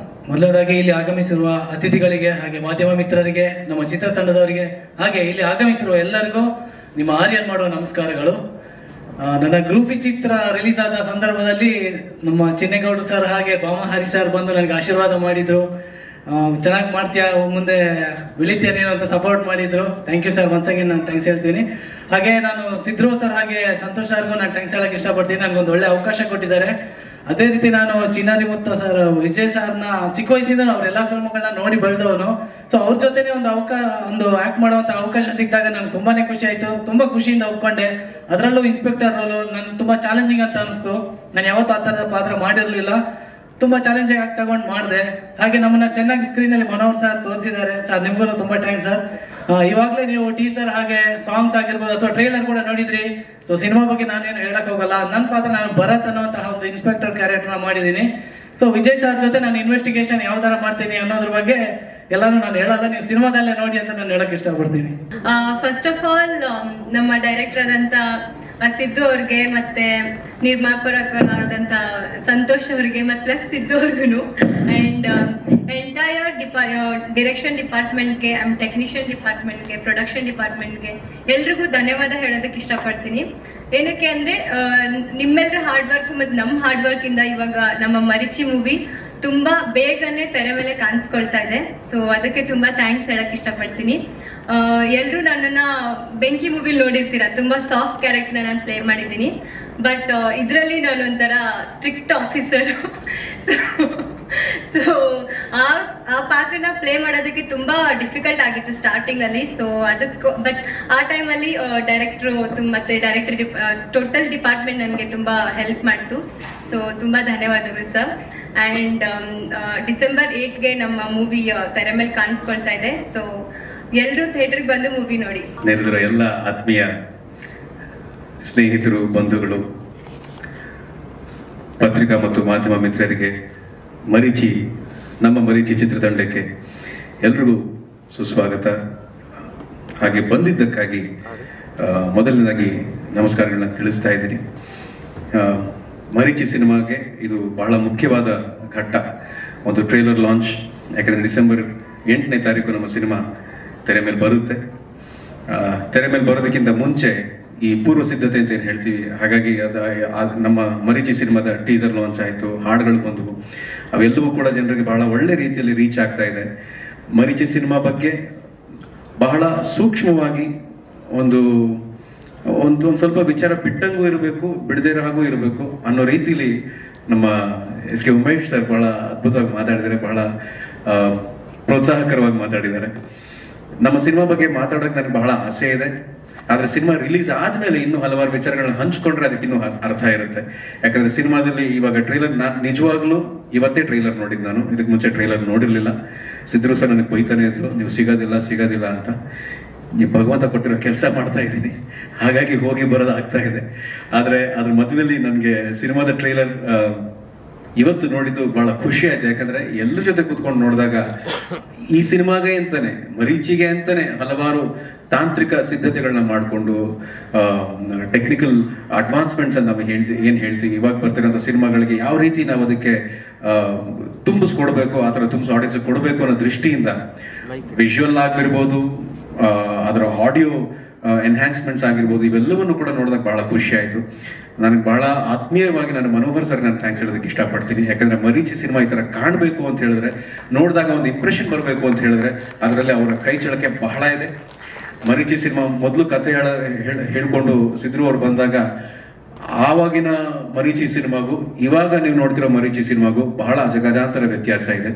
ಮೊದಲದಾಗಿ ಇಲ್ಲಿ ಆಗಮಿಸಿರುವ ಅತಿಥಿಗಳಿಗೆ, ಹಾಗೆ ಮಾಧ್ಯಮ ಮಿತ್ರರಿಗೆ, ನಮ್ಮ ಚಿತ್ರತಂಡದವರಿಗೆ, ಹಾಗೆ ಇಲ್ಲಿ ಆಗಮಿಸಿರುವ ಎಲ್ಲರಿಗೂ ನಿಮ್ಮ ಆರ್ಯನ್ ಮಾಡುವ ನಮಸ್ಕಾರಗಳು. ನನ್ನ ಗ್ರೂಪಿ ಚಿತ್ರ ರಿಲೀಸ್ ಆದ ಸಂದರ್ಭದಲ್ಲಿ ನಮ್ಮ ಚಿನ್ನೇಗೌಡರು ಸರ್ ಹಾಗೆ ಬಾಮ ಹರೀಶ್ ಸರ್ ಬಂದು ನನಗೆ ಆಶೀರ್ವಾದ ಮಾಡಿದ್ರು. ಚೆನ್ನಾಗಿ ಮಾಡ್ತೀಯಾ, ಮುಂದೆ ಬೆಳಿತೀಯ ನೀನು ಅಂತ ಸಪೋರ್ಟ್ ಮಾಡಿದ್ರು. Thank you sir, once again ನಾನು ಥ್ಯಾಂಕ್ಸ್ ಹೇಳ್ತೀನಿ. ಹಾಗೆ ನಾನು ಸಿದ್ರು ಸರ್ ಹಾಗೆ ಸಂತೋಷ್ ಸರ್ಗೂ ನಾನು ಥ್ಯಾಂಕ್ಸ್ ಹೇಳಕ್ಕೆ ಇಷ್ಟಪಡ್ತೀನಿ. ನನಗೊಂದು ಒಳ್ಳೆ ಅವಕಾಶ ಕೊಟ್ಟಿದ್ದಾರೆ. ಅದೇ ರೀತಿ ನಾನು ಚಿನ್ನಾರಿ ಮುತ್ತ ಸರ್, ವಿಜಯ್ ಸರ್ನ ಚಿಕ್ಕ ವಯಸ್ಸಿಂದ ಅವರೆಲ್ಲ ಫಿಲ್ಮ್ಗಳನ್ನ ನೋಡಿ ಬೆಳೆದವನು. ಸೊ ಅವ್ರ ಜೊತೆನೆ ಒಂದು ಆಕ್ಟ್ ಮಾಡುವಂತ ಅವಕಾಶ ಸಿಕ್ಕಿದಾಗ ನನಗೆ ತುಂಬಾನೇ ಖುಷಿ ಆಯ್ತು. ತುಂಬಾ ಖುಷಿಯಿಂದ ಒಪ್ಕೊಂಡೆ. ಅದರಲ್ಲೂ ಇನ್ಸ್ಪೆಕ್ಟರ್ ರೋಲು ನನ್ಗೆ ತುಂಬಾ ಚಾಲೆಂಜಿಂಗ್ ಅಂತ ಅನಿಸ್ತು. ನಾನು ಯಾವತ್ತೂ ಆ ಥರದ ಪಾತ್ರ ಮಾಡಿರಲಿಲ್ಲ. ತುಂಬಾ ಚಾಲೆಂಜಿಂಗ್ ಆಗಿ ತಗೊಂಡು ಮಾಡಿದೆ. ಹಾಗೆ ನಮ್ಮನ್ನ ಚೆನ್ನಾಗಿ ಸ್ಕ್ರೀನ್ ಅಲ್ಲಿ ಮನೋಹರ್ ಸರ್ ತೋರಿಸಿದ್ದಾರೆ. ಸರ್ ನಿಮ್ಗೂ ತುಂಬಾ ಥ್ಯಾಂಕ್ಸ್ ಸರ್. ಇವಾಗಲೇ ನೀವು ಟೀಸರ್ ಹಾಗೆ ಸಾಂಗ್ಸ್ ಆಗಿರ್ಬೋದು ಅಥವಾ ಟ್ರೈಲರ್ ಕೂಡ ನೋಡಿದ್ರಿ. ಸೊ ಸಿನಿಮಾ ಬಗ್ಗೆ ನಾನೇನು ಹೇಳಕ್ ಹೋಗಲ್ಲ. ನನ್ನ ಪಾತ್ರ ನಾನು ಭರತ್ ಅನ್ನುವಂತಹ ಒಂದು ಇನ್ಸ್ಪೆಕ್ಟರ್ ಕ್ಯಾರೆಕ್ಟರ್ ಮಾಡಿದ್ದೀನಿ. ಸೊ ವಿಜಯ್ ಸರ್ ಜೊತೆ ನಾನು ಇನ್ವೆಸ್ಟಿಗೇಷನ್ ಯಾವ ತರ ಮಾಡ್ತೀನಿ ಅನ್ನೋದ್ರ ಬಗ್ಗೆ ಎಲ್ಲಾನು ನಾನು ಹೇಳಲ್ಲ, ನೀವು ಸಿನಿಮಾದಲ್ಲೇ ನೋಡಿ ಅಂತ ನಾನು ಹೇಳಕ್ ಇಷ್ಟಪಡ್ತೀನಿ. ಫಸ್ಟ್ ಆಫ್ ಆಲ್ ನಮ್ಮ ಡೈರೆಕ್ಟರ್ ಆದಂತ ಸಿದ್ದು ಅವ್ರಿಗೆ ಮತ್ತೆ ನಿರ್ಮಾಪಕರಾದಂತ ಸಂತೋಷ್ ಅವ್ರಿಗೆ ಮತ್ತೆ ಪ್ಲಸ್ ಸಿದ್ದು ಅವ್ರಿಗೂ ಅಂಡ್ ಎಂಟೈರ್ ಡಿರೆಕ್ಷನ್ ಡಿಪಾರ್ಟ್ಮೆಂಟ್ಗೆ ಅಂಡ್ ಟೆಕ್ನಿಷಿಯನ್ ಡಿಪಾರ್ಟ್ಮೆಂಟ್ಗೆ ಪ್ರೊಡಕ್ಷನ್ ಡಿಪಾರ್ಟ್ಮೆಂಟ್ಗೆ ಎಲ್ರಿಗೂ ಧನ್ಯವಾದ ಹೇಳೋದಕ್ಕೆ ಇಷ್ಟಪಡ್ತೀನಿ. ಏನಕ್ಕೆ ಅಂದ್ರೆ ನಿಮ್ಮೆಲ್ಲರ ಹಾರ್ಡ್ ವರ್ಕ್ ಮತ್ತು ನಮ್ಮ ಹಾರ್ಡ್ ವರ್ಕ್ ಇಂದ ಇವಾಗ ನಮ್ಮ ಮರೀಚಿ ಮೂವಿ ತುಂಬಾ ಬೇಗನೆ ತೆರೆ ಮೇಲೆ ಕಾಣಿಸ್ಕೊಳ್ತಾ ಇದೆ. ಸೊ ಅದಕ್ಕೆ ತುಂಬಾ ಥ್ಯಾಂಕ್ಸ್ ಹೇಳಕ್ ಇಷ್ಟಪಡ್ತೀನಿ. ಎಲ್ಲರೂ ನನ್ನನ್ನ ಬೆಂಕಿ ಮೂವಿಲಿ ನೋಡಿರ್ತೀರ, ತುಂಬಾ ಸಾಫ್ಟ್ ಕ್ಯಾರೆಕ್ಟರ್ ನಾನು ಪ್ಲೇ ಮಾಡಿದ್ದೀನಿ. ಬಟ್ ಇದರಲ್ಲಿ ನಾನು ಒಂಥರ ಸ್ಟ್ರಿಕ್ಟ್ ಆಫೀಸರ್. ಸೊ ಆ ಪಾತ್ರನ ಪ್ಲೇ ಮಾಡೋದಕ್ಕೆ ತುಂಬಾ ಡಿಫಿಕಲ್ಟ್ ಆಗಿತ್ತು ಸ್ಟಾರ್ಟಿಂಗ್ ಅಲ್ಲಿ. ಸೊ ಅದಕ್ಕೆ ಬಟ್ ಆ ಟೈಮಲ್ಲಿ ಡೈರೆಕ್ಟ್ರು ಮತ್ತೆ ಡೈರೆಕ್ಟರ್ ಟೋಟಲ್ ಡಿಪಾರ್ಟ್ಮೆಂಟ್ ನನಗೆ ತುಂಬಾ ಹೆಲ್ಪ್ ಮಾಡ್ತು. ಸೊ ತುಂಬಾ ಧನ್ಯವಾದಗಳು ಸರ್. ಆ್ಯಂಡ್ ಡಿಸೆಂಬರ್ 8ಗೆ ನಮ್ಮ ಮೂವಿ ತೆರೆ ಮೇಲೆ ಕಾಣಿಸ್ಕೊಳ್ತಾ ಇದೆ. ಸೊ ಎಲ್ಲರೂ ಥಿಯೇಟರ್ಗೆ ಬಂದು ಮೂವಿ ನೋಡಿ. ನೆರೆದಿರೋ ಎಲ್ಲ ಆತ್ಮೀಯ ಸ್ನೇಹಿತರು, ಬಂಧುಗಳು, ಪತ್ರಿಕಾ ಮತ್ತು ಮಾಧ್ಯಮ ಮಿತ್ರರಿಗೆ, ನಮ್ಮ ಮರೀಚಿ ಚಿತ್ರತಂಡಕ್ಕೆ ಎಲ್ರಿಗೂ ಸುಸ್ವಾಗತ. ಹಾಗೆ ಬಂದಿದ್ದಕ್ಕಾಗಿ ಮೊದಲನೇದಾಗಿ ನಮಸ್ಕಾರಗಳನ್ನ ತಿಳಿಸ್ತಾ ಇದ್ದೀನಿ. ಮರೀಚಿ ಸಿನಿಮಾಗೆ ಇದು ಬಹಳ ಮುಖ್ಯವಾದ ಘಟ್ಟ, ಒಂದು ಟ್ರೇಲರ್ ಲಾಂಚ್. ಯಾಕಂದರೆ ಡಿಸೆಂಬರ್ 8ನೇ ತಾರೀಕು ನಮ್ಮ ಸಿನಿಮಾ ತೆರೆ ಮೇಲೆ ಬರುತ್ತೆ. ತೆರೆ ಮೇಲೆ ಬರೋದಕ್ಕಿಂತ ಮುಂಚೆ ಈ ಪೂರ್ವ ಸಿದ್ಧತೆ ಅಂತ ಏನು ಹೇಳ್ತೀವಿ, ಹಾಗಾಗಿ ನಮ್ಮ ಮರೀಚಿ ಸಿನಿಮಾದ ಟೀಸರ್ ಲಾಂಚ್ ಆಯಿತು, ಹಾಡುಗಳು ಬಂದವು. ಅವೆಲ್ಲವೂ ಕೂಡ ಜನರಿಗೆ ಬಹಳ ಒಳ್ಳೆ ರೀತಿಯಲ್ಲಿ ರೀಚ್ ಆಗ್ತಾ ಇದೆ. ಮರೀಚಿ ಸಿನಿಮಾ ಬಗ್ಗೆ ಬಹಳ ಸೂಕ್ಷ್ಮವಾಗಿ ಒಂದು ಸ್ವಲ್ಪ ವಿಚಾರ ಬಿಟ್ಟಂಗೂ ಇರಬೇಕು, ಬಿಡದೇ ಇರೋ ಹಾಗೂ ಇರಬೇಕು ಅನ್ನೋ ರೀತಿಲಿ ನಮ್ಮ ಎಸ್ ಕೆ ಉಮೇಶ್ ಸರ್ ಬಹಳ ಅದ್ಭುತವಾಗಿ ಮಾತಾಡಿದ್ದಾರೆ, ಬಹಳ ಪ್ರೋತ್ಸಾಹಕರವಾಗಿ ಮಾತಾಡಿದ್ದಾರೆ. ನಮ್ಮ ಸಿನಿಮಾ ಬಗ್ಗೆ ಮಾತಾಡೋಕೆ ನನಗೆ ಬಹಳ ಆಸೆ ಇದೆ. ಆದ್ರೆ ಸಿನಿಮಾ ರಿಲೀಸ್ ಆದ್ಮೇಲೆ ಇನ್ನೂ ಹಲವಾರು ವಿಚಾರಗಳನ್ನ ಹಂಚ್ಕೊಂಡ್ರೆ ಅದಕ್ಕೆ ಇನ್ನೂ ಅರ್ಥ ಇರುತ್ತೆ. ಯಾಕಂದ್ರೆ ಸಿನಿಮಾದಲ್ಲಿ ಇವಾಗ ಟ್ರೈಲರ್ ನಿಜವಾಗ್ಲೂ ಇವತ್ತೇ ಟ್ರೈಲರ್ ನೋಡಿದ್ ನಾನು, ಇದಕ್ಕೆ ಮುಂಚೆ ಟ್ರೈಲರ್ ನೋಡಿರ್ಲಿಲ್ಲ. ಸಿದ್ರು ಸರ್ ನನಗೆ ಬೈತಾನೆ ಇದ್ರು, ನೀವು ಸಿಗೋದಿಲ್ಲ ಅಂತ. ನೀವು ಭಗವಂತ ಕೊಟ್ಟಿರೋ ಕೆಲಸ ಮಾಡ್ತಾ ಇದ್ದೀನಿ, ಹಾಗಾಗಿ ಹೋಗಿ ಬರೋದಾಗ್ತಾ ಇದೆ. ಆದ್ರೆ ಅದ್ರ ಮಧ್ಯದಲ್ಲಿ ನನಗೆ ಸಿನಿಮಾದ ಟ್ರೈಲರ್ ಇವತ್ತು ನೋಡಿದ್ದು ಬಹಳ ಖುಷಿ ಆಯ್ತು. ಯಾಕಂದ್ರೆ ಎಲ್ಲರ ಜೊತೆ ಕೂತ್ಕೊಂಡು ನೋಡಿದಾಗ ಈ ಸಿನಿಮಾಗೆ ಅಂತಾನೆ, ಮರೀಚಿಗೆ ಅಂತಾನೆ ಹಲವಾರು ತಾಂತ್ರಿಕ ಸಿದ್ಧತೆಗಳನ್ನ ಮಾಡಿಕೊಂಡು ಟೆಕ್ನಿಕಲ್ ಅಡ್ವಾನ್ಸ್ಮೆಂಟ್ಸ್ ಅಂತ ನಾವು ಏನ್ ಹೇಳ್ತೀವಿ, ಇವಾಗ ಬರ್ತಿರೋಂಥ ಸಿನಿಮಾಗಳಿಗೆ ಯಾವ ರೀತಿ ನಾವು ಅದಕ್ಕೆ ತುಂಬಿಸ್ಕೊಡ್ಬೇಕು, ಆ ಥರ ತುಂಬಿಸ್ ಆಡಿಯನ್ಸ್ ಕೊಡಬೇಕು ಅನ್ನೋ ದೃಷ್ಟಿಯಿಂದ ವಿಜುವಲ್ ಆಗಿರ್ಬೋದು, ಅದರ ಆಡಿಯೋ ಎನ್ಹಾನ್ಸ್ಮೆಂಟ್ಸ್ ಆಗಿರ್ಬೋದು, ಇವೆಲ್ಲವನ್ನು ಕೂಡ ನೋಡಿದಾಗ ಬಹಳ ಖುಷಿ ಆಯ್ತು. ನನಗೆ ಬಹಳ ಆತ್ಮೀಯವಾಗಿ ನಾನು ಮನೋಹರ್ ಸರ್ ನಾನು ಥ್ಯಾಂಕ್ಸ್ ಹೇಳೋದಕ್ಕೆ ಇಷ್ಟಪಡ್ತೀನಿ. ಯಾಕಂದ್ರೆ ಮರೀಚಿ ಸಿನಿಮಾ ಈ ತರ ಕಾಣಬೇಕು ಅಂತ ಹೇಳಿದ್ರೆ, ನೋಡಿದಾಗ ಒಂದು ಇಂಪ್ರೆಷನ್ ಬರಬೇಕು ಅಂತ ಹೇಳಿದ್ರೆ ಅದರಲ್ಲಿ ಅವರ ಕೈ ಚಳಕೆ ಬಹಳ ಇದೆ. ಮರೀಚಿ ಸಿನಿಮಾ ಮೊದಲು ಕಥೆ ಹೇಳ್ಕೊಂಡು ಸಿದ್ರು ಅವ್ರು ಬಂದಾಗ ಆವಾಗಿನ ಮರೀಚಿ ಸಿನಿಮಾಗೂ ಇವಾಗ ನೀವು ನೋಡ್ತಿರೋ ಮರೀಚಿ ಸಿನಿಮಾಗೂ ಬಹಳ ಅಜಗಜಾಂತರ ವ್ಯತ್ಯಾಸ ಇದೆ.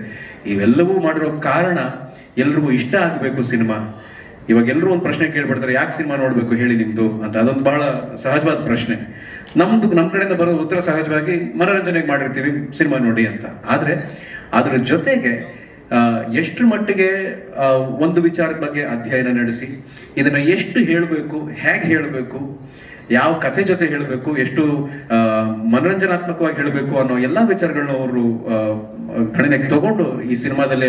ಇವೆಲ್ಲವೂ ಮಾಡಿರೋ ಕಾರಣ ಎಲ್ರಿಗೂ ಇಷ್ಟ ಆಗಬೇಕು ಸಿನಿಮಾ. ಇವಾಗ ಎಲ್ಲರೂ ಒಂದು ಪ್ರಶ್ನೆ ಕೇಳ್ಬಿಡ್ತಾರೆ, ಯಾಕೆ ಸಿನಿಮಾ ನೋಡ್ಬೇಕು ಹೇಳಿ ನಿಮ್ದು ಅಂತ. ಅದೊಂದು ಬಹಳ ಸಹಜವಾದ ಪ್ರಶ್ನೆ. ನಮ್ಮ ಕಡೆಯಿಂದ ಬರೋ ಉತ್ತರ ಸಹಜವಾಗಿ ಮನೋರಂಜನೆಗೆ ಮಾಡಿರ್ತೀವಿ, ಸಿನಿಮಾ ನೋಡಿ ಅಂತ. ಆದ್ರೆ ಅದ್ರ ಜೊತೆಗೆ ಎಷ್ಟು ಮಟ್ಟಿಗೆ ಒಂದು ವಿಚಾರದ ಬಗ್ಗೆ ಅಧ್ಯಯನ ನಡೆಸಿ ಇದನ್ನ ಎಷ್ಟು ಹೇಳಬೇಕು, ಹೇಗೆ ಹೇಳಬೇಕು, ಯಾವ ಕಥೆ ಜೊತೆ ಹೇಳಬೇಕು, ಎಷ್ಟು ಮನೋರಂಜನಾತ್ಮಕವಾಗಿ ಹೇಳಬೇಕು ಅನ್ನೋ ಎಲ್ಲಾ ವಿಚಾರಗಳನ್ನ ಅವರು ಗಣನೆಗೆ ತಗೊಂಡು ಈ ಸಿನಿಮಾದಲ್ಲಿ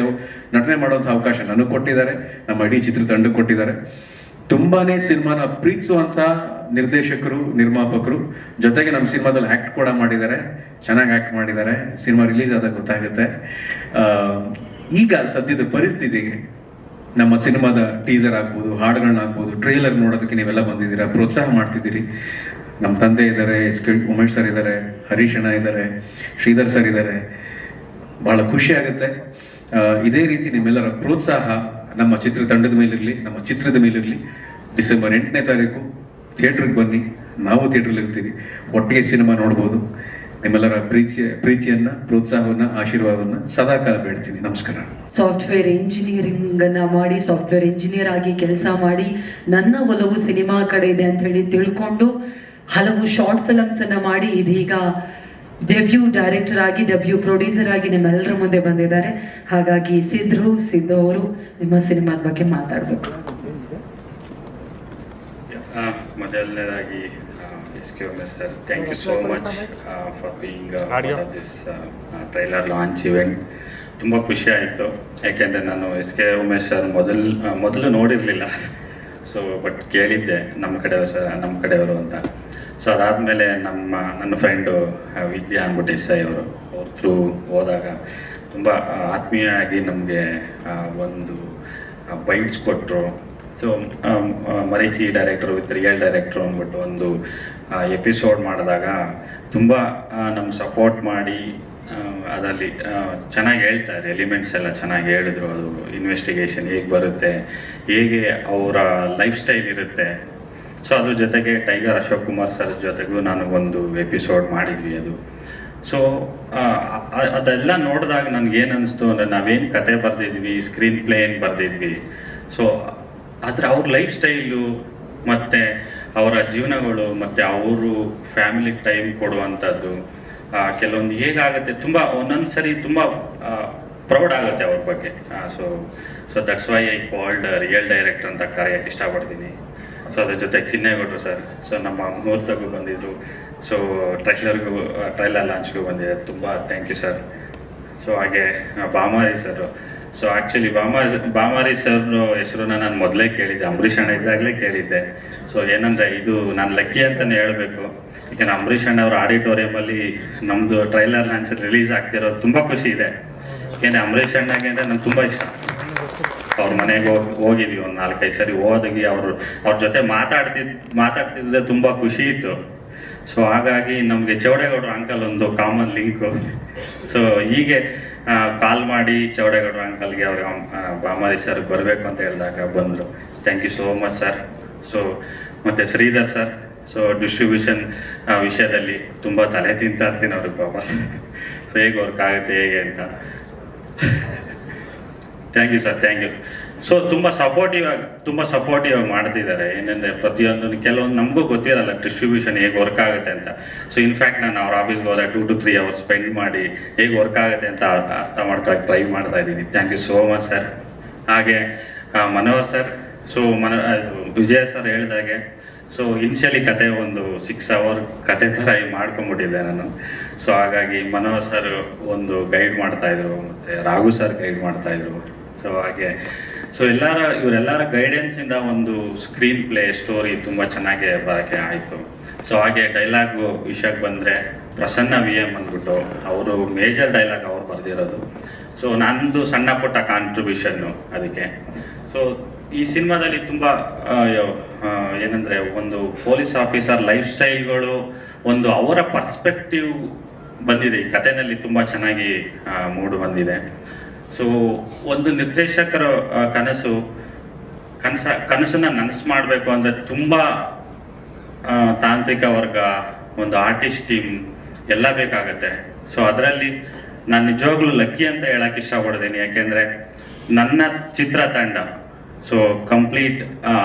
ನಟನೆ ಮಾಡುವಂತಹ ಅವಕಾಶ ನನಗೆ ಕೊಟ್ಟಿದ್ದಾರೆ, ನಮ್ಮ ಇಡೀ ಚಿತ್ರತಂಡಕ್ಕೆ ಕೊಟ್ಟಿದ್ದಾರೆ. ತುಂಬಾನೇ ಸಿನಿಮಾನ ಪ್ರೀತಿಸುವಂತ ನಿರ್ದೇಶಕರು, ನಿರ್ಮಾಪಕರು, ಜೊತೆಗೆ ನಮ್ಮ ಸಿನಿಮಾದಲ್ಲಿ ಆಕ್ಟ್ ಕೂಡ ಮಾಡಿದ್ದಾರೆ, ಚೆನ್ನಾಗಿ ಆಕ್ಟ್ ಮಾಡಿದ್ದಾರೆ. ಸಿನಿಮಾ ರಿಲೀಸ್ ಆದಾಗ ಗೊತ್ತಾಗುತ್ತೆ. ಈಗ ಸದ್ಯದ ಪರಿಸ್ಥಿತಿಗೆ ನಮ್ಮ ಸಿನಿಮಾದ ಟೀಸರ್ ಆಗ್ಬೋದು, ಹಾಡುಗಳನ್ನ ಆಗ್ಬೋದು, ಟ್ರೈಲರ್ ನೋಡೋದಕ್ಕೆ ನೀವೆಲ್ಲ ಬಂದಿದ್ದೀರಾ, ಪ್ರೋತ್ಸಾಹ ಮಾಡ್ತಿದ್ದೀರಿ. ನಮ್ಮ ತಂದೆ ಇದ್ದಾರೆ, ಉಮೇಶ್ ಸರ್ ಇದ್ದಾರೆ, ಹರೀಶ್ ಅಣ್ಣ ಇದ್ದಾರೆ, ಶ್ರೀಧರ್ ಸರ್ ಇದ್ದಾರೆ. ಬಹಳ ಖುಷಿ ಆಗುತ್ತೆ. ಇದೇ ರೀತಿ ನಿಮ್ಮೆಲ್ಲರ ಪ್ರೋತ್ಸಾಹ ನಮ್ಮ ಚಿತ್ರತಂಡದ ಮೇಲಿರಲಿ, ನಮ್ಮ ಚಿತ್ರದ ಮೇಲಿರಲಿ. ಡಿಸೆಂಬರ್ 8ನೇ ತಾರೀಕು ಥಿಯೇಟ್ರಿಗೆ ಬನ್ನಿ, ನಾವು ಥಿಯೇಟ್ರಲ್ಲಿ ಇರ್ತೀವಿ, ಒಟ್ಟಿಗೆ ಸಿನಿಮಾ ನೋಡ್ಬೋದು. ನಿಮ್ಮೆಲ್ಲರ ಪ್ರೀತಿಯನ್ನ, ಪ್ರೋತ್ಸಾಹವನ್ನ, ಆಶೀರ್ವಾದವನ್ನ ಸದಾಕಾಲ ಬೇಡ್ತೀನಿ. ನಮಸ್ಕಾರ. ಸಾಫ್ಟ್ವೇರ್ ಇಂಜಿನಿಯರಿಂಗ್ ಅನ್ನ ಮಾಡಿ, ಸಾಫ್ಟ್ವೇರ್ ಇಂಜಿನಿಯರ್ ಆಗಿ ಕೆಲಸ ಮಾಡಿ, ನನ್ನ ಒಲವು ಸಿನಿಮಾ ಕಡೆ ಇದೆ ಅಂತ ಹೇಳಿ ತಿಳ್ಕೊಂಡು ಹಲವು ಶಾರ್ಟ್ ಫಿಲಮ್ಸ್ ಅನ್ನ ಮಾಡಿ ಇದೀಗ ಡೆಬ್ಯೂ ಡೈರೆಕ್ಟರ್ ಆಗಿ, ಡೆಬ್ಯೂ ಪ್ರೊಡ್ಯೂಸರ್ ಆಗಿ ನಿಮ್ಮೆಲ್ಲರ ಮುಂದೆ ಬಂದಿದ್ದಾರೆ. ಹಾಗಾಗಿ ಸಿದ್ದು ಅವರು ನಿಮ್ಮ ಸಿನಿಮಾದ ಬಗ್ಗೆ ಮಾತಾಡ್ಬೇಕು. ಮೊದಲನೇದಾಗಿ sir, thank you so much for being this trailer launch event. ತುಂಬ ಖುಷಿ ಆಯಿತು, ಯಾಕೆಂದರೆ ನಾನು SK ಉಮೇಶ್ ಸರ್ ಮೊದಲು ನೋಡಿರಲಿಲ್ಲ. ಸೊ ಬಟ್ ಕೇಳಿದ್ದೆ ನಮ್ಮ ಕಡೆಯವರು ಅಂತ. ಸೊ ಅದಾದಮೇಲೆ ನನ್ನ ಫ್ರೆಂಡು ವಿದ್ಯಾ ಅಂದ್ಬಿಟ್ಟು SI ಅವ್ರ ಥ್ರೂ ಹೋದಾಗ ತುಂಬ ಆತ್ಮೀಯವಾಗಿ ನಮಗೆ ಒಂದು ಬೈಟ್ಸ್ ಕೊಟ್ಟರು. So Marichi director with real director ಅಂದ್ಬಿಟ್ಟು ಒಂದು ಎಪಿಸೋಡ್ ಮಾಡಿದಾಗ ತುಂಬ ನಮ್ಗೆ ಸಪೋರ್ಟ್ ಮಾಡಿ ಅದರಲ್ಲಿ ಚೆನ್ನಾಗಿ ಹೇಳ್ತಾರೆ, ಎಲಿಮೆಂಟ್ಸ್ ಎಲ್ಲ ಚೆನ್ನಾಗಿ ಹೇಳಿದ್ರು. ಅದು ಇನ್ವೆಸ್ಟಿಗೇಷನ್ ಹೇಗೆ ಬರುತ್ತೆ, ಹೇಗೆ ಅವರ ಲೈಫ್ ಸ್ಟೈಲ್ ಇರುತ್ತೆ. ಸೊ ಅದ್ರ ಜೊತೆಗೆ ಟೈಗರ್ ಅಶೋಕ್ ಕುಮಾರ್ ಸರ್ ಜೊತೆಗೂ ನಾನು ಒಂದು ಎಪಿಸೋಡ್ ಮಾಡಿದ್ವಿ ಅದು. ಸೊ ಅದೆಲ್ಲ ನೋಡಿದಾಗ ನನಗೇನು ಅನಿಸ್ತು ಅಂದರೆ, ನಾವೇನು ಕತೆ ಬರೆದಿದ್ವಿ, ಸ್ಕ್ರೀನ್ ಪ್ಲೇ ಏನು ಬರೆದಿದ್ವಿ, ಸೊ ಆದರೆ ಅವ್ರ ಲೈಫ್ ಸ್ಟೈಲು ಮತ್ತು ಅವರ ಜೀವನಗಳು ಮತ್ತು ಅವರು ಫ್ಯಾಮಿಲಿಗೆ ಟೈಮ್ ಕೊಡುವಂಥದ್ದು ಕೆಲವೊಂದು ಹೇಗಾಗುತ್ತೆ, ತುಂಬ ಒಂದೊಂದು ಸರಿ ತುಂಬ ಪ್ರೌಡ್ ಆಗುತ್ತೆ ಅವ್ರ ಬಗ್ಗೆ. So that's why I called real director ಅಂತ ಕರೆಯೋಕ್ಕೆ ಇಷ್ಟಪಡ್ತೀನಿ. ಸೊ ಅದ್ರ ಜೊತೆಗೆ ಚಿನ್ನೇಗೌಡರು ಸರ್, ಸೊ ನಮ್ಮ ಮುಹೂರ್ತಗೂ ಬಂದಿದ್ರು, ಸೊ ಟ್ರೈಲರ್ ಲಾಂಚ್ಗೂ ಬಂದಿದ್ದಾರೆ, ತುಂಬ ಥ್ಯಾಂಕ್ ಯು ಸರ್. ಸೊ ಹಾಗೆ ಬಾಮಾರಿ ಸರ್, ಸೊ ಆ್ಯಕ್ಚುಲಿ ಬಾಮಾರಿ ಸರ್ ಹೆಸರನ್ನ ನಾನು ಮೊದಲೇ ಕೇಳಿದ್ದೆ, ಅಂಬರೀಷ್ ಅಣ್ಣ ಇದ್ದಾಗಲೇ ಕೇಳಿದ್ದೆ. ಸೊ ಏನಂದರೆ ಇದು ನಾನು ಲಕ್ಕಿ ಅಂತಲೇ ಹೇಳಬೇಕು, ಯಾಕೆಂದರೆ ಅಂಬರೀಷ್ ಅಣ್ಣ ಅವರ ಆಡಿಟೋರಿಯಮಲ್ಲಿ ನಮ್ಮದು ಟ್ರೈಲರ್ ಲಾಂಚ್ ರಿಲೀಸ್ ಆಗ್ತಿರೋದು ತುಂಬ ಖುಷಿ ಇದೆ. ಯಾಕೆಂದರೆ ಅಂಬರೀಷ್ ಅಣ್ಣಗೆ ಅಂದರೆ ನಂಗೆ ತುಂಬ ಇಷ್ಟ. ಅವ್ರ ಮನೆಗೆ ಹೋಗಿದ್ವಿ ಒಂದು 4-5 ಸರಿ, ಹೋಗಿ ಅವ್ರ ಜೊತೆ ಮಾತಾಡ್ತಿದ್ದೆ ತುಂಬ ಖುಷಿ ಇತ್ತು. ಸೊ ಹಾಗಾಗಿ ನಮಗೆ ಚೌಡೇಗೌಡರು ಅಂಕಲ್ ಒಂದು ಕಾಮನ್ ಲಿಂಕು. ಸೊ ಹೀಗೆ ಕಾಲ್ ಮಾಡಿ ಚೌಡೇಗೌಡರು ಅಂಕಲ್ಗೆ ಅವ್ರಿಗೆ ಬಾಮಾರಿ ಸರ್ ಬರಬೇಕು ಅಂತ ಹೇಳಿದಾಗ ಬಂದರು. Thank you so much sir. So ಮತ್ತು ಶ್ರೀಧರ್ ಸರ್, ಸೊ ಡಿಸ್ಟ್ರಿಬ್ಯೂಷನ್ ವಿಷಯದಲ್ಲಿ ತುಂಬ ತಲೆ ತಿಂತಾ ಇರ್ತೀನಿ ಅವ್ರಿಗೆ ಪಾಪ. ಸೊ ಹೇಗೆ ವರ್ಕ್ ಆಗುತ್ತೆ ಹೇಗೆ ಅಂತ. Thank you sir, thank you. So ತುಂಬ ಸಪೋರ್ಟಿವ್ ಆಗಿ ಮಾಡ್ತಿದ್ದಾರೆ. ಏನಂದರೆ ಪ್ರತಿಯೊಂದು ಕೆಲವೊಂದು ನಮಗೂ ಗೊತ್ತಿರಲ್ಲ ಡಿಸ್ಟ್ರಿಬ್ಯೂಷನ್ ಹೇಗೆ ವರ್ಕ್ ಆಗುತ್ತೆ ಅಂತ. ಸೊ ಇನ್ಫ್ಯಾಕ್ಟ್ ನಾನು ಅವ್ರ ಆಫೀಸ್ಗೆ ಹೋದಾಗ 2 to 3 hours ಸ್ಪೆಂಡ್ ಮಾಡಿ ಹೇಗೆ ವರ್ಕ್ ಆಗುತ್ತೆ ಅಂತ ಅರ್ಥ ಮಾಡ್ಕೊಳಕ್ಕೆ ಟ್ರೈ ಮಾಡ್ತಾ ಇದ್ದೀನಿ. Thank you so much sir. ಹಾಗೆ Manohar sir, so Vijaya sir ಹೇಳಿದಾಗೆ, ಸೊ ಇನ್ಷಿಯಲಿ ಕತೆ ಒಂದು 6 hour ಕತೆ ಥರ ಮಾಡ್ಕೊಂಡ್ಬಿಟ್ಟಿದ್ದೆ ನಾನು. ಸೊ ಹಾಗಾಗಿ ಮನೋಹರ್ ಸರ್ ಒಂದು ಗೈಡ್ ಮಾಡ್ತಾಯಿದ್ರು, ಮತ್ತು ರಾಘು ಸರ್ ಗೈಡ್ ಮಾಡ್ತಾಯಿದ್ರು. ಸೊ ಹಾಗೆ ಇವರೆಲ್ಲರ ಗೈಡೆನ್ಸಿಂದ ಒಂದು ಸ್ಕ್ರೀನ್ ಪ್ಲೇ ಸ್ಟೋರಿ ತುಂಬ ಚೆನ್ನಾಗಿ ಬರೋಕ್ಕೆ ಆಯಿತು. ಸೊ ಹಾಗೆ ಡೈಲಾಗು ವಿಷಯಕ್ಕೆ ಬಂದರೆ, ಪ್ರಸನ್ನ VM ಅಂದ್ಬಿಟ್ಟು ಅವರು ಮೇಜರ್ ಡೈಲಾಗ್ ಅವ್ರು ಬರೆದಿರೋದು. ಸೊ ನಂದು ಸಣ್ಣ ಪುಟ್ಟ ಕಾಂಟ್ರಿಬ್ಯೂಷನ್ನು ಅದಕ್ಕೆ. ಸೊ ಈ ಸಿನಿಮಾದಲ್ಲಿ ತುಂಬ ಏನಂದರೆ, ಒಂದು ಪೊಲೀಸ್ ಆಫೀಸರ್ ಲೈಫ್ ಸ್ಟೈಲ್ಗಳು, ಒಂದು ಅವರ ಪರ್ಸ್ಪೆಕ್ಟಿವ್ ಬಂದಿದೆ ಈ ಕಥೆನಲ್ಲಿ, ತುಂಬ ಚೆನ್ನಾಗಿ ಮೂಡು ಬಂದಿದೆ. ಸೊ ಒಂದು ನಿರ್ದೇಶಕರ ಕನಸನ್ನ ನನಸು ಮಾಡಬೇಕು ಅಂದರೆ ತುಂಬ ತಾಂತ್ರಿಕ ವರ್ಗ, ಒಂದು ಆರ್ಟಿಸ್ಟ್ ಟೀಮ್ ಎಲ್ಲ ಬೇಕಾಗತ್ತೆ. ಸೊ ಅದರಲ್ಲಿ ನಾನು ನಿಜವಾಗ್ಲೂ ಲಕ್ಕಿ ಅಂತ ಹೇಳಕ್ಕೆ ಇಷ್ಟಪಡ್ತೀನಿ. ಯಾಕೆಂದರೆ ನನ್ನ ಚಿತ್ರತಂಡ, ಸೊ ಕಂಪ್ಲೀಟ್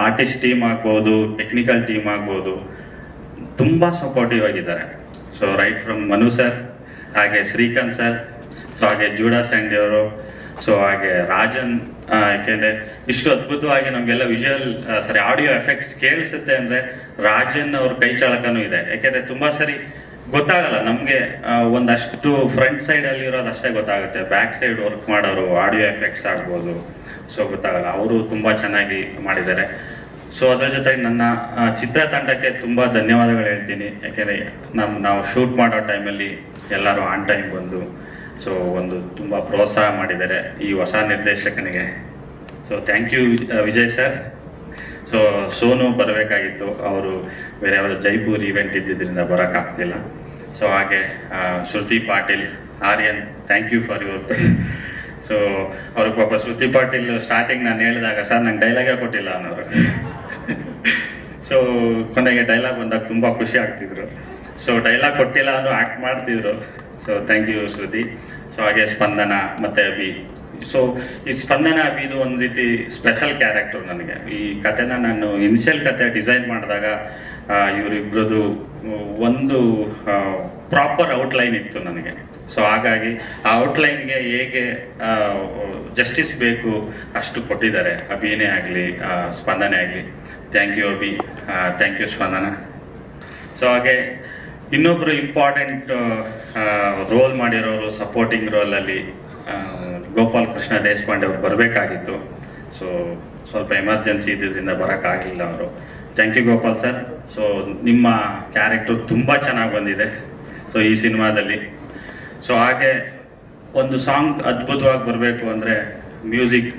ಆರ್ಟಿಸ್ಟ್ ಟೀಮ್ ಆಗ್ಬೋದು, ಟೆಕ್ನಿಕಲ್ ಟೀಮ್ ಆಗ್ಬೋದು, ತುಂಬ ಸಪೋರ್ಟಿವ್ ಆಗಿದ್ದಾರೆ. So right from Manu sir, ಹಾಗೆ ಶ್ರೀಕಾಂತ್ ಸರ್, ಸೊ ಹಾಗೆ ಜೂಡಾ ಸ್ಯಾಂಡಿ ಅವರು, ಸೊ ಹಾಗೆ ರಾಜನ್. ಯಾಕೆಂದರೆ ಇಷ್ಟು ಅದ್ಭುತವಾಗಿ ನಮಗೆಲ್ಲ ಆಡಿಯೋ ಎಫೆಕ್ಟ್ಸ್ ಕೇಳಿಸುತ್ತೆ ಅಂದರೆ ರಾಜನ್ ಅವ್ರ ಕೈ ಚಾಳಕನೂ ಇದೆ. ಯಾಕೆಂದರೆ ತುಂಬ ಸರಿ ಗೊತ್ತಾಗಲ್ಲ ನಮಗೆ, ಒಂದಷ್ಟು ಫ್ರಂಟ್ ಸೈಡಲ್ಲಿ ಇರೋದು ಅಷ್ಟೇ ಗೊತ್ತಾಗುತ್ತೆ, ಬ್ಯಾಕ್ ಸೈಡ್ ವರ್ಕ್ ಮಾಡೋರು ಆಡಿಯೋ ಎಫೆಕ್ಟ್ಸ್ ಆಗ್ಬೋದು, ಸೊ ಗೊತ್ತಾಗಲ್ಲ. ಅವರು ತುಂಬ ಚೆನ್ನಾಗಿ ಮಾಡಿದ್ದಾರೆ. ಸೊ ಅದರ ಜೊತೆಗೆ ನನ್ನ ಚಿತ್ರತಂಡಕ್ಕೆ ತುಂಬ ಧನ್ಯವಾದಗಳು ಹೇಳ್ತೀನಿ. ಯಾಕೆಂದರೆ ನಾವು ಶೂಟ್ ಮಾಡೋ ಟೈಮಲ್ಲಿ ಎಲ್ಲರೂ ಆನ್ ಟೈಮ್ ಬಂದು ಸೊ ಒಂದು ತುಂಬ ಪ್ರೋತ್ಸಾಹ ಮಾಡಿದ್ದಾರೆ ಈ ಹೊಸ ನಿರ್ದೇಶಕನಿಗೆ. So thank you Vijay sir. So Sonu ಬರಬೇಕಾಗಿತ್ತು, ಅವರು ಬೇರೆ ಯಾವುದೋ ಜೈಪುರ್ ಈವೆಂಟ್ ಇದ್ದಿದ್ದರಿಂದ ಬರೋಕ್ಕಾಗ್ತಿಲ್ಲ. ಸೊ ಹಾಗೆ Shruti Patil, Aryan, thank you for your so ಅವ್ರಿಗೆ ಪಾಪ ಶ್ರುತಿ ಪಾಟೀಲ್ ಸ್ಟಾರ್ಟಿಂಗ್ ನಾನು ಹೇಳಿದಾಗ ಸರ್ ನಂಗೆ ಡೈಲಾಗೇ ಕೊಟ್ಟಿಲ್ಲ ಅನ್ನೋರು. ಸೊ ಕೊನೆಗೆ ಡೈಲಾಗ್ ಬಂದಾಗ ತುಂಬ ಖುಷಿ ಆಗ್ತಿದ್ರು. ಸೊ ಡೈಲಾಗ್ ಕೊಟ್ಟಿಲ್ಲ ಅನ್ನೋ ಆ್ಯಕ್ಟ್ ಮಾಡ್ತಿದ್ರು. So thank you Shruti. So ಹಾಗೆ ಸ್ಪಂದನ ಮತ್ತು ಅಭಿ. ಸೊ ಈ ಸ್ಪಂದನ ಅಭಿದು ಒಂದು ರೀತಿ ಸ್ಪೆಷಲ್ ಕ್ಯಾರೆಕ್ಟರ್ ನನಗೆ. ಈ ಕಥೆನ ನಾನು ಇನಿಷಿಯಲ್ ಕತೆ ಡಿಸೈನ್ ಮಾಡಿದಾಗ ಇವರಿಬ್ರದ್ದು ಒಂದು ಪ್ರಾಪರ್ ಔಟ್ಲೈನ್ ಇತ್ತು ನನಗೆ. ಸೊ ಹಾಗಾಗಿ ಆ ಔಟ್ಲೈನ್ಗೆ ಹೇಗೆ ಜಸ್ಟಿಸ್ ಬೇಕು ಅಷ್ಟು ಕೊಟ್ಟಿದ್ದಾರೆ, ಅಭಿನೇ ಆಗಲಿ ಸ್ಪಂದನೆ ಆಗಲಿ. Thank you Abhi, thank you Spandana. So ಹಾಗೆ ಇನ್ನೊಬ್ಬರು ಇಂಪಾರ್ಟೆಂಟ್ ರೋಲ್ ಮಾಡಿರೋರು ಸಪೋರ್ಟಿಂಗ್ ರೋಲಲ್ಲಿ ಗೋಪಾಲ್ ಕೃಷ್ಣ ದೇಶಪಾಂಡೆ ಅವ್ರು ಬರಬೇಕಾಗಿತ್ತು. ಸೊ ಸ್ವಲ್ಪ ಎಮರ್ಜೆನ್ಸಿ ಇದ್ದಿದ್ದರಿಂದ ಬರೋಕ್ಕಾಗಲಿಲ್ಲ ಅವರು. Thank you Gopal sir. So ನಿಮ್ಮ ಕ್ಯಾರೆಕ್ಟರ್ ತುಂಬ ಚೆನ್ನಾಗಿ ಬಂದಿದೆ ಸೊ ಈ ಸಿನಿಮಾದಲ್ಲಿ. ಸೊ ಹಾಗೆ ಒಂದು ಸಾಂಗ್ ಅದ್ಭುತವಾಗಿ ಬರಬೇಕು ಅಂದರೆ ಮ್ಯೂಸಿಕ್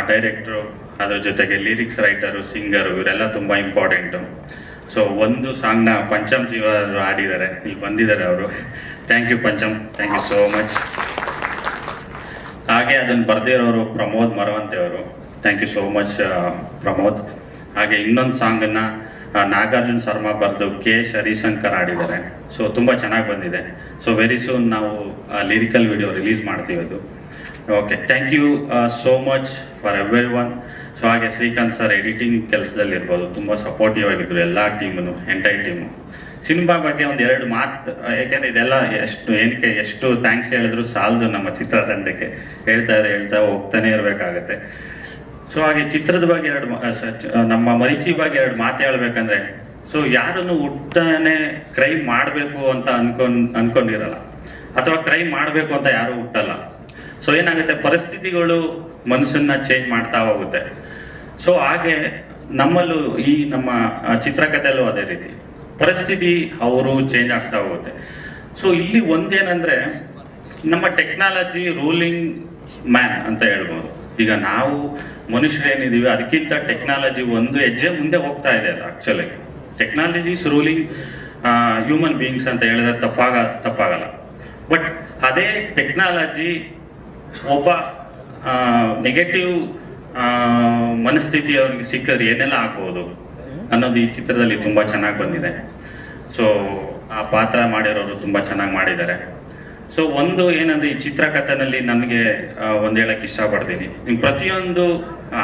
ಡೈರೆಕ್ಟ್ರು, ಅದ್ರ ಜೊತೆಗೆ ಲಿರಿಕ್ಸ್ ರೈಟರು, ಸಿಂಗರು, ಇವರೆಲ್ಲ ತುಂಬ ಇಂಪಾರ್ಟೆಂಟು. ಸೊ ಒಂದು ಸಾಂಗ್ನ ಪಂಚಮ್ ಜೀವ ಆಡಿದ್ದಾರೆ, ಇಲ್ಲಿ ಬಂದಿದ್ದಾರೆ ಅವರು. Thank you Pancham, thank you so much. ಹಾಗೆ ಅದನ್ನು ಬರೆದಿರೋರು ಪ್ರಮೋದ್ ಮರವಂತೆ ಅವರು. Thank you so much Pramod. ಹಾಗೆ ಇನ್ನೊಂದು ಸಾಂಗನ್ನು ನಾಗಾರ್ಜುನ್ ಶರ್ಮಾ ಬರೆದು ಕೆ ಹರಿಶಂಕರ್ ಆಡಿದ್ದಾರೆ. ಸೊ ತುಂಬ ಚೆನ್ನಾಗಿ ಬಂದಿದೆ. ಸೊ ವೆರಿ ಸೂನ್ ನಾವು ಲಿರಿಕಲ್ ವಿಡಿಯೋ ರಿಲೀಸ್ ಮಾಡ್ತೀವಿ ಅದು. Okay, thank you so much for everyone. So ಹಾಗೆ ಶ್ರೀಕಾಂತ್ ಸರ್ ಎಡಿಟಿಂಗ್ ಕೆಲಸದಲ್ಲಿರ್ಬೋದು, ತುಂಬ ಸಪೋರ್ಟಿವ್ ಆಗಿದ್ರು ಎಲ್ಲ ಟೀಮು, ಎಂಟೈರ್ ಟೀಮು. ಸಿನಿಮಾ ಬಗ್ಗೆ ಒಂದು ಎರಡು ಮಾತು, ಯಾಕೆಂದರೆ ಇದೆಲ್ಲ ಎಷ್ಟು ಥ್ಯಾಂಕ್ಸ್ ಹೇಳಿದ್ರು ಸಾಲದು ನಮ್ಮ ಚಿತ್ರತಂಡಕ್ಕೆ. ಹೇಳ್ತಾ ಹೋಗ್ತಾನೆ ಇರಬೇಕಾಗತ್ತೆ. ಸೊ ಹಾಗೆ ಚಿತ್ರದ ಬಗ್ಗೆ ನಮ್ಮ ಮರೀಚಿ ಬಗ್ಗೆ ಎರಡು ಮಾತು ಹೇಳ್ಬೇಕಂದ್ರೆ, ಸೊ ಯಾರನ್ನು ಹುಟ್ಟಾನೆ ಕ್ರೈಮ್ ಮಾಡಬೇಕು ಅಂತ ಅನ್ಕೊಂಡಿರಲ್ಲ, ಅಥವಾ ಕ್ರೈಮ್ ಮಾಡಬೇಕು ಅಂತ ಯಾರು ಹುಟ್ಟಲ್ಲ. ಸೊ ಏನಾಗುತ್ತೆ, ಪರಿಸ್ಥಿತಿಗಳು ಮನುಷ್ಯನ್ನ ಚೇಂಜ್ ಮಾಡ್ತಾ ಹೋಗುತ್ತೆ. ಸೊ ಹಾಗೆ ನಮ್ಮಲ್ಲೂ ಈ ನಮ್ಮ ಚಿತ್ರಕಥೆಯಲ್ಲೂ ಅದೇ ರೀತಿ ಪರಿಸ್ಥಿತಿ ಅವರು ಚೇಂಜ್ ಆಗ್ತಾ ಹೋಗುತ್ತೆ. ಸೊ ಇಲ್ಲಿ ಒಂದೇನಂದ್ರೆ, ನಮ್ಮ ಟೆಕ್ನಾಲಜಿ ರೂಲಿಂಗ್ ಮ್ಯಾನ್ ಅಂತ ಹೇಳ್ಬೋದು. ಈಗ ನಾವು ಮನುಷ್ಯರೇನಿದೀವಿ ಅದಕ್ಕಿಂತ ಟೆಕ್ನಾಲಜಿ ಒಂದು ಹೆಜ್ಜೆ ಮುಂದೆ ಹೋಗ್ತಾ ಇದೆ. ಅದು actually technology is ruling human beings ಅಂತ ಹೇಳಿದ್ರೆ ತಪ್ಪಾಗಲ್ಲ. ಬಟ್ ಅದೇ ಟೆಕ್ನಾಲಜಿ ಒಬ್ಬ ನೆಗೆಟಿವ್ ಮನಸ್ಥಿತಿ ಅವ್ರಿಗೆ ಸಿಕ್ಕಿದ್ರೆ ಏನೆಲ್ಲ ಆಗ್ಬೋದು ಅನ್ನೋದು ಈ ಚಿತ್ರದಲ್ಲಿ ತುಂಬ ಚೆನ್ನಾಗಿ ಬಂದಿದೆ. ಸೊ ಆ ಪಾತ್ರ ಮಾಡಿರೋರು ತುಂಬ ಚೆನ್ನಾಗಿ ಮಾಡಿದ್ದಾರೆ. ಸೊ ಒಂದು ಏನಂದ್ರೆ, ಈ ಚಿತ್ರಕಥೆನಲ್ಲಿ ನನಗೆ ಒಂದು ಹೇಳಕ್ಕೆ ಇಷ್ಟಪಡ್ತೀನಿ, ನಿಮ್ಮ ಪ್ರತಿಯೊಂದು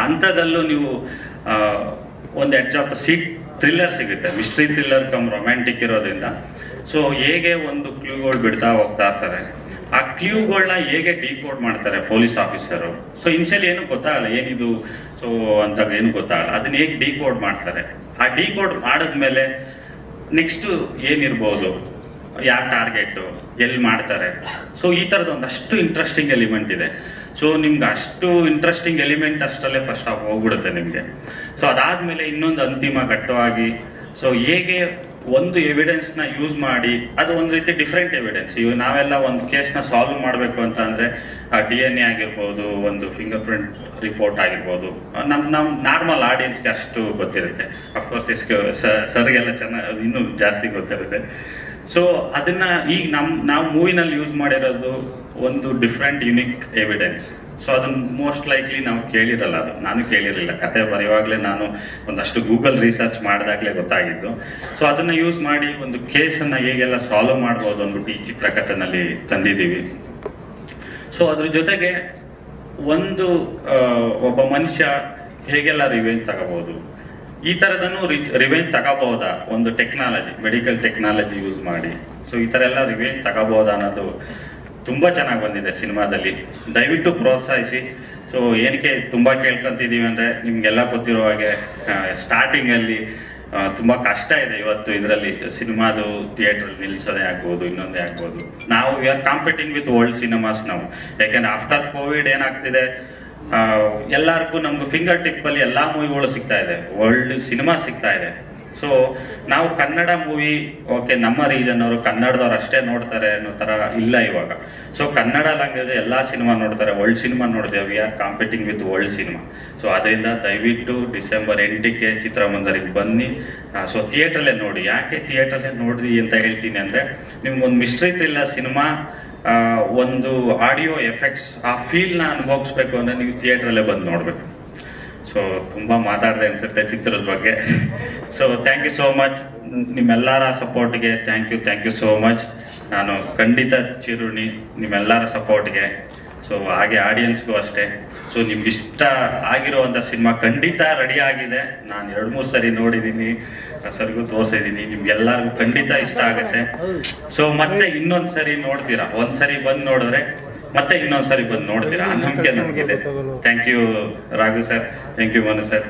ಹಂತದಲ್ಲೂ ನೀವು ಒಂದು edge of the seat thriller ಸಿಗುತ್ತೆ. ಮಿಸ್ಟ್ರಿ ಥ್ರಿಲ್ಲರ್ ಕಮ್ ರೊಮ್ಯಾಂಟಿಕ್ ಇರೋದ್ರಿಂದ ಸೊ ಹೇಗೆ ಒಂದು ಕ್ಲೂಗಳು ಬಿಡ್ತಾ ಹೋಗ್ತಾ ಇರ್ತಾರೆ, ಆ ಕ್ಲೂಗಳನ್ನ ಹೇಗೆ ಡಿಕೋಡ್ ಮಾಡ್ತಾರೆ ಪೊಲೀಸ್ ಆಫೀಸರು. ಸೊ ಇನ್ಷಿಯಲಿ ಏನು ಗೊತ್ತಾಗಲ್ಲ ಏನಿದು ಸೊ ಅಂತ ಏನು ಗೊತ್ತಾಗಲ್ಲ, ಅದನ್ನ ಹೇಗೆ ಡಿಕೋಡ್ ಮಾಡ್ತಾರೆ. ಆ ಡಿಕೋಡ್ ಮಾಡಿದ್ಮೇಲೆ ನೆಕ್ಸ್ಟ್ ಏನಿರ್ಬೋದು, ಯಾರು ಟಾರ್ಗೆಟು, ಎಲ್ಲಿ ಮಾಡ್ತಾರೆ. ಸೊ ಈ ಥರದ್ದು ಒಂದಷ್ಟು ಇಂಟ್ರೆಸ್ಟಿಂಗ್ ಎಲಿಮೆಂಟ್ ಇದೆ. ಸೊ ನಿಮ್ಗೆ ಅಷ್ಟು ಇಂಟ್ರೆಸ್ಟಿಂಗ್ ಎಲಿಮೆಂಟ್ ಅಷ್ಟಲ್ಲೇ ಫಸ್ಟ್ ಹಾಫ್ ಹೋಗ್ಬಿಡುತ್ತೆ ನಿಮಗೆ. ಸೊ ಅದಾದಮೇಲೆ ಇನ್ನೊಂದು ಅಂತಿಮ ಘಟ್ಟವಾಗಿ ಸೊ ಹೇಗೆ ಒಂದು ಎವಿಡೆನ್ಸ್ನ ಯೂಸ್ ಮಾಡಿ, ಅದು ಒಂದು ರೀತಿ ಡಿಫ್ರೆಂಟ್ ಎವಿಡೆನ್ಸ್. ಇವಾಗ ನಾವೆಲ್ಲ ಒಂದು ಕೇಸ್ನ ಸಾಲ್ವ್ ಮಾಡಬೇಕು ಅಂತ ಅಂದರೆ DNA ಆಗಿರ್ಬೋದು, ಒಂದು ಫಿಂಗರ್ ಪ್ರಿಂಟ್ ರಿಪೋರ್ಟ್ ಆಗಿರ್ಬೋದು, ನಮ್ಮ ನಾರ್ಮಲ್ ಆಡಿಯನ್ಸ್ಗೆ ಅಷ್ಟು ಗೊತ್ತಿರುತ್ತೆ. ಅಫ್ಕೋರ್ಸ್ ಸರ್ಗೆಲ್ಲ ಚೆನ್ನಾಗಿ ಇನ್ನೂ ಜಾಸ್ತಿ ಗೊತ್ತಿರುತ್ತೆ. ಸೊ ಅದನ್ನ ಈಗ ನಾವು ಮೂವಿನಲ್ಲಿ ಯೂಸ್ ಮಾಡಿರೋದು ಒಂದು ಡಿಫ್ರೆಂಟ್ ಯುನಿಕ್ ಎವಿಡೆನ್ಸ್. ಸೊ ಅದನ್ನ ಮೋಸ್ಟ್ ಲೈಕ್ಲಿ ನಾವು ಕೇಳಿರಲ್ಲ, ಅದು ನಾನು ಕೇಳಿರಲಿಲ್ಲ. ಕತೆ ಬರೆಯುವಾಗಲೇ ನಾನು ಒಂದಷ್ಟು ಗೂಗಲ್ ರಿಸರ್ಚ್ ಮಾಡಿದಾಗಲೇ ಗೊತ್ತಾಗಿದ್ದು. ಸೊ ಅದನ್ನ ಯೂಸ್ ಮಾಡಿ ಒಂದು ಕೇಸನ್ನು ಹೇಗೆಲ್ಲ ಸಾಲ್ವ್ ಮಾಡ್ಬೋದು ಅಂದ್ಬಿಟ್ಟು ಈ ಚಿತ್ರಕಥೆನಲ್ಲಿ ತಂದಿದ್ದೀವಿ. ಸೊ ಅದ್ರ ಜೊತೆಗೆ ಒಬ್ಬ ಮನುಷ್ಯ ಹೇಗೆಲ್ಲ ರಿವೆಂಜ್ ತಗೋಬಹುದು, ಈ ಥರದನ್ನು ರಿವೆಂಜ್ ತಗೋಬಹುದಾ ಒಂದು ಟೆಕ್ನಾಲಜಿ, ಮೆಡಿಕಲ್ ಟೆಕ್ನಾಲಜಿ ಯೂಸ್ ಮಾಡಿ. ಸೊ ಈ ಥರ ಎಲ್ಲ ರಿವೆಂಜ್ ತಗೋಬಹುದಾ ಅನ್ನೋದು ತುಂಬ ಚೆನ್ನಾಗಿ ಬಂದಿದೆ ಸಿನಿಮಾದಲ್ಲಿ. ದಯವಿಟ್ಟು ಪ್ರೋತ್ಸಾಹಿಸಿ. ಸೊ ಏನಕ್ಕೆ ತುಂಬ ಕೇಳ್ಕೊಂತಿದ್ದೀವಿ ಅಂದರೆ, ನಿಮಗೆಲ್ಲ ಗೊತ್ತಿರೋ ಹಾಗೆ ಸ್ಟಾರ್ಟಿಂಗಲ್ಲಿ ತುಂಬ ಕಷ್ಟ ಇದೆ ಇವತ್ತು ಇದರಲ್ಲಿ. ಸಿನಿಮಾದು ಥಿಯೇಟ್ರಲ್ಲಿ ನಿಲ್ಲಿಸೋದೇ ಆಗ್ಬೋದು, ಇನ್ನೊಂದೇ ಆಗ್ಬೋದು. ನಾವು we are competing with world cinemas ನಾವು. ಯಾಕೆಂದ್ರೆ ಆಫ್ಟರ್ ಕೋವಿಡ್ ಏನಾಗ್ತಿದೆ, ಎಲ್ಲರಿಗೂ ನಮ್ಗೆ ಫಿಂಗರ್ ಟಿಪ್ಪಲ್ಲಿ ಎಲ್ಲ ಮೂವಿಗಳು ಸಿಗ್ತಾ ಇದೆ, ವರ್ಲ್ಡ್ ಸಿನಿಮಾ ಸಿಗ್ತಾ ಇದೆ. ಸೊ ನಾವು ಕನ್ನಡ ಮೂವಿ ಓಕೆ ನಮ್ಮ ರೀಜನ್ ಅವರು ಕನ್ನಡದವ್ರು ಅಷ್ಟೇ ನೋಡ್ತಾರೆ ಅನ್ನೋ ಥರ ಇಲ್ಲ ಇವಾಗ. ಸೊ ಕನ್ನಡ ಲ್ಯಾಂಗ್ವೇಜ್ ಎಲ್ಲ ಸಿನಿಮಾ ನೋಡ್ತಾರೆ, ವರ್ಲ್ಡ್ ಸಿನಿಮಾ ನೋಡಿದೆ, we are competing with world cinema. So ಅದರಿಂದ ದಯವಿಟ್ಟು ಡಿಸೆಂಬರ್ 8ಕ್ಕೆ ಚಿತ್ರಮಂದಿರಕ್ಕೆ ಬನ್ನಿ. ಸೊ ಥಿಯೇಟ್ರಲ್ಲೇ ನೋಡಿ. ಯಾಕೆ ಥಿಯೇಟ್ರಲ್ಲೇ ನೋಡ್ರಿ ಅಂತ ಹೇಳ್ತೀನಿ ಅಂದರೆ, ನಿಮ್ಗೊಂದು ಮಿಸ್ಟ್ರಿ ಥ್ರಿಲ್ಲರ್ ಸಿನಿಮಾ, ಒಂದು ಆಡಿಯೋ ಎಫೆಕ್ಟ್ಸ್, ಆ ಫೀಲ್ನ ಅನುಭವಿಸ್ಬೇಕು ಅಂದರೆ ನೀವು ಥಿಯೇಟ್ರಲ್ಲೇ ಬಂದು ನೋಡಬೇಕು. ಸೊ ತುಂಬ ಮಾತಾಡಿದೆ ಅನ್ಸುತ್ತೆ ಚಿತ್ರದ ಬಗ್ಗೆ. So thank you so much. ನಿಮ್ಮೆಲ್ಲರ ಸಪೋರ್ಟ್ಗೆ ಥ್ಯಾಂಕ್ ಯು ಸೋ ಮಚ್. ನಾನು ಖಂಡಿತ ಚಿರುಣಿ ನಿಮ್ಮೆಲ್ಲರ ಸಪೋರ್ಟ್ಗೆ. ಸೊ ಹಾಗೆ ಆಡಿಯನ್ಸ್ಗೂ ಅಷ್ಟೇ. ಸೊ ನಿಮ್ಗೆ ಇಷ್ಟ ಆಗಿರುವಂಥ ಸಿನಿಮಾ ಖಂಡಿತ ರೆಡಿ ಆಗಿದೆ. ನಾನು 2-3 ಸರಿ ನೋಡಿದ್ದೀನಿ, ಸರ್ಗೂ ತೋರಿಸಿದ್ದೀನಿ. ನಿಮ್ಗೆಲ್ಲರಿಗೂ ಖಂಡಿತ ಇಷ್ಟ ಆಗುತ್ತೆ. ಸೊ ಮತ್ತೆ ಇನ್ನೊಂದು ಸರಿ ನೋಡ್ತೀರಾ. ಒಂದ್ಸರಿ ಬಂದು ನೋಡಿದ್ರೆ ಮತ್ತೆ ಇನ್ನೊಂದ್ಸರಿ ಬಂದು ನೋಡ್ತೀರಾ, ಆ ನಂಬಿಕೆ ನನಗಿದೆ. Thank you Raghu sir, thank you Manu sir.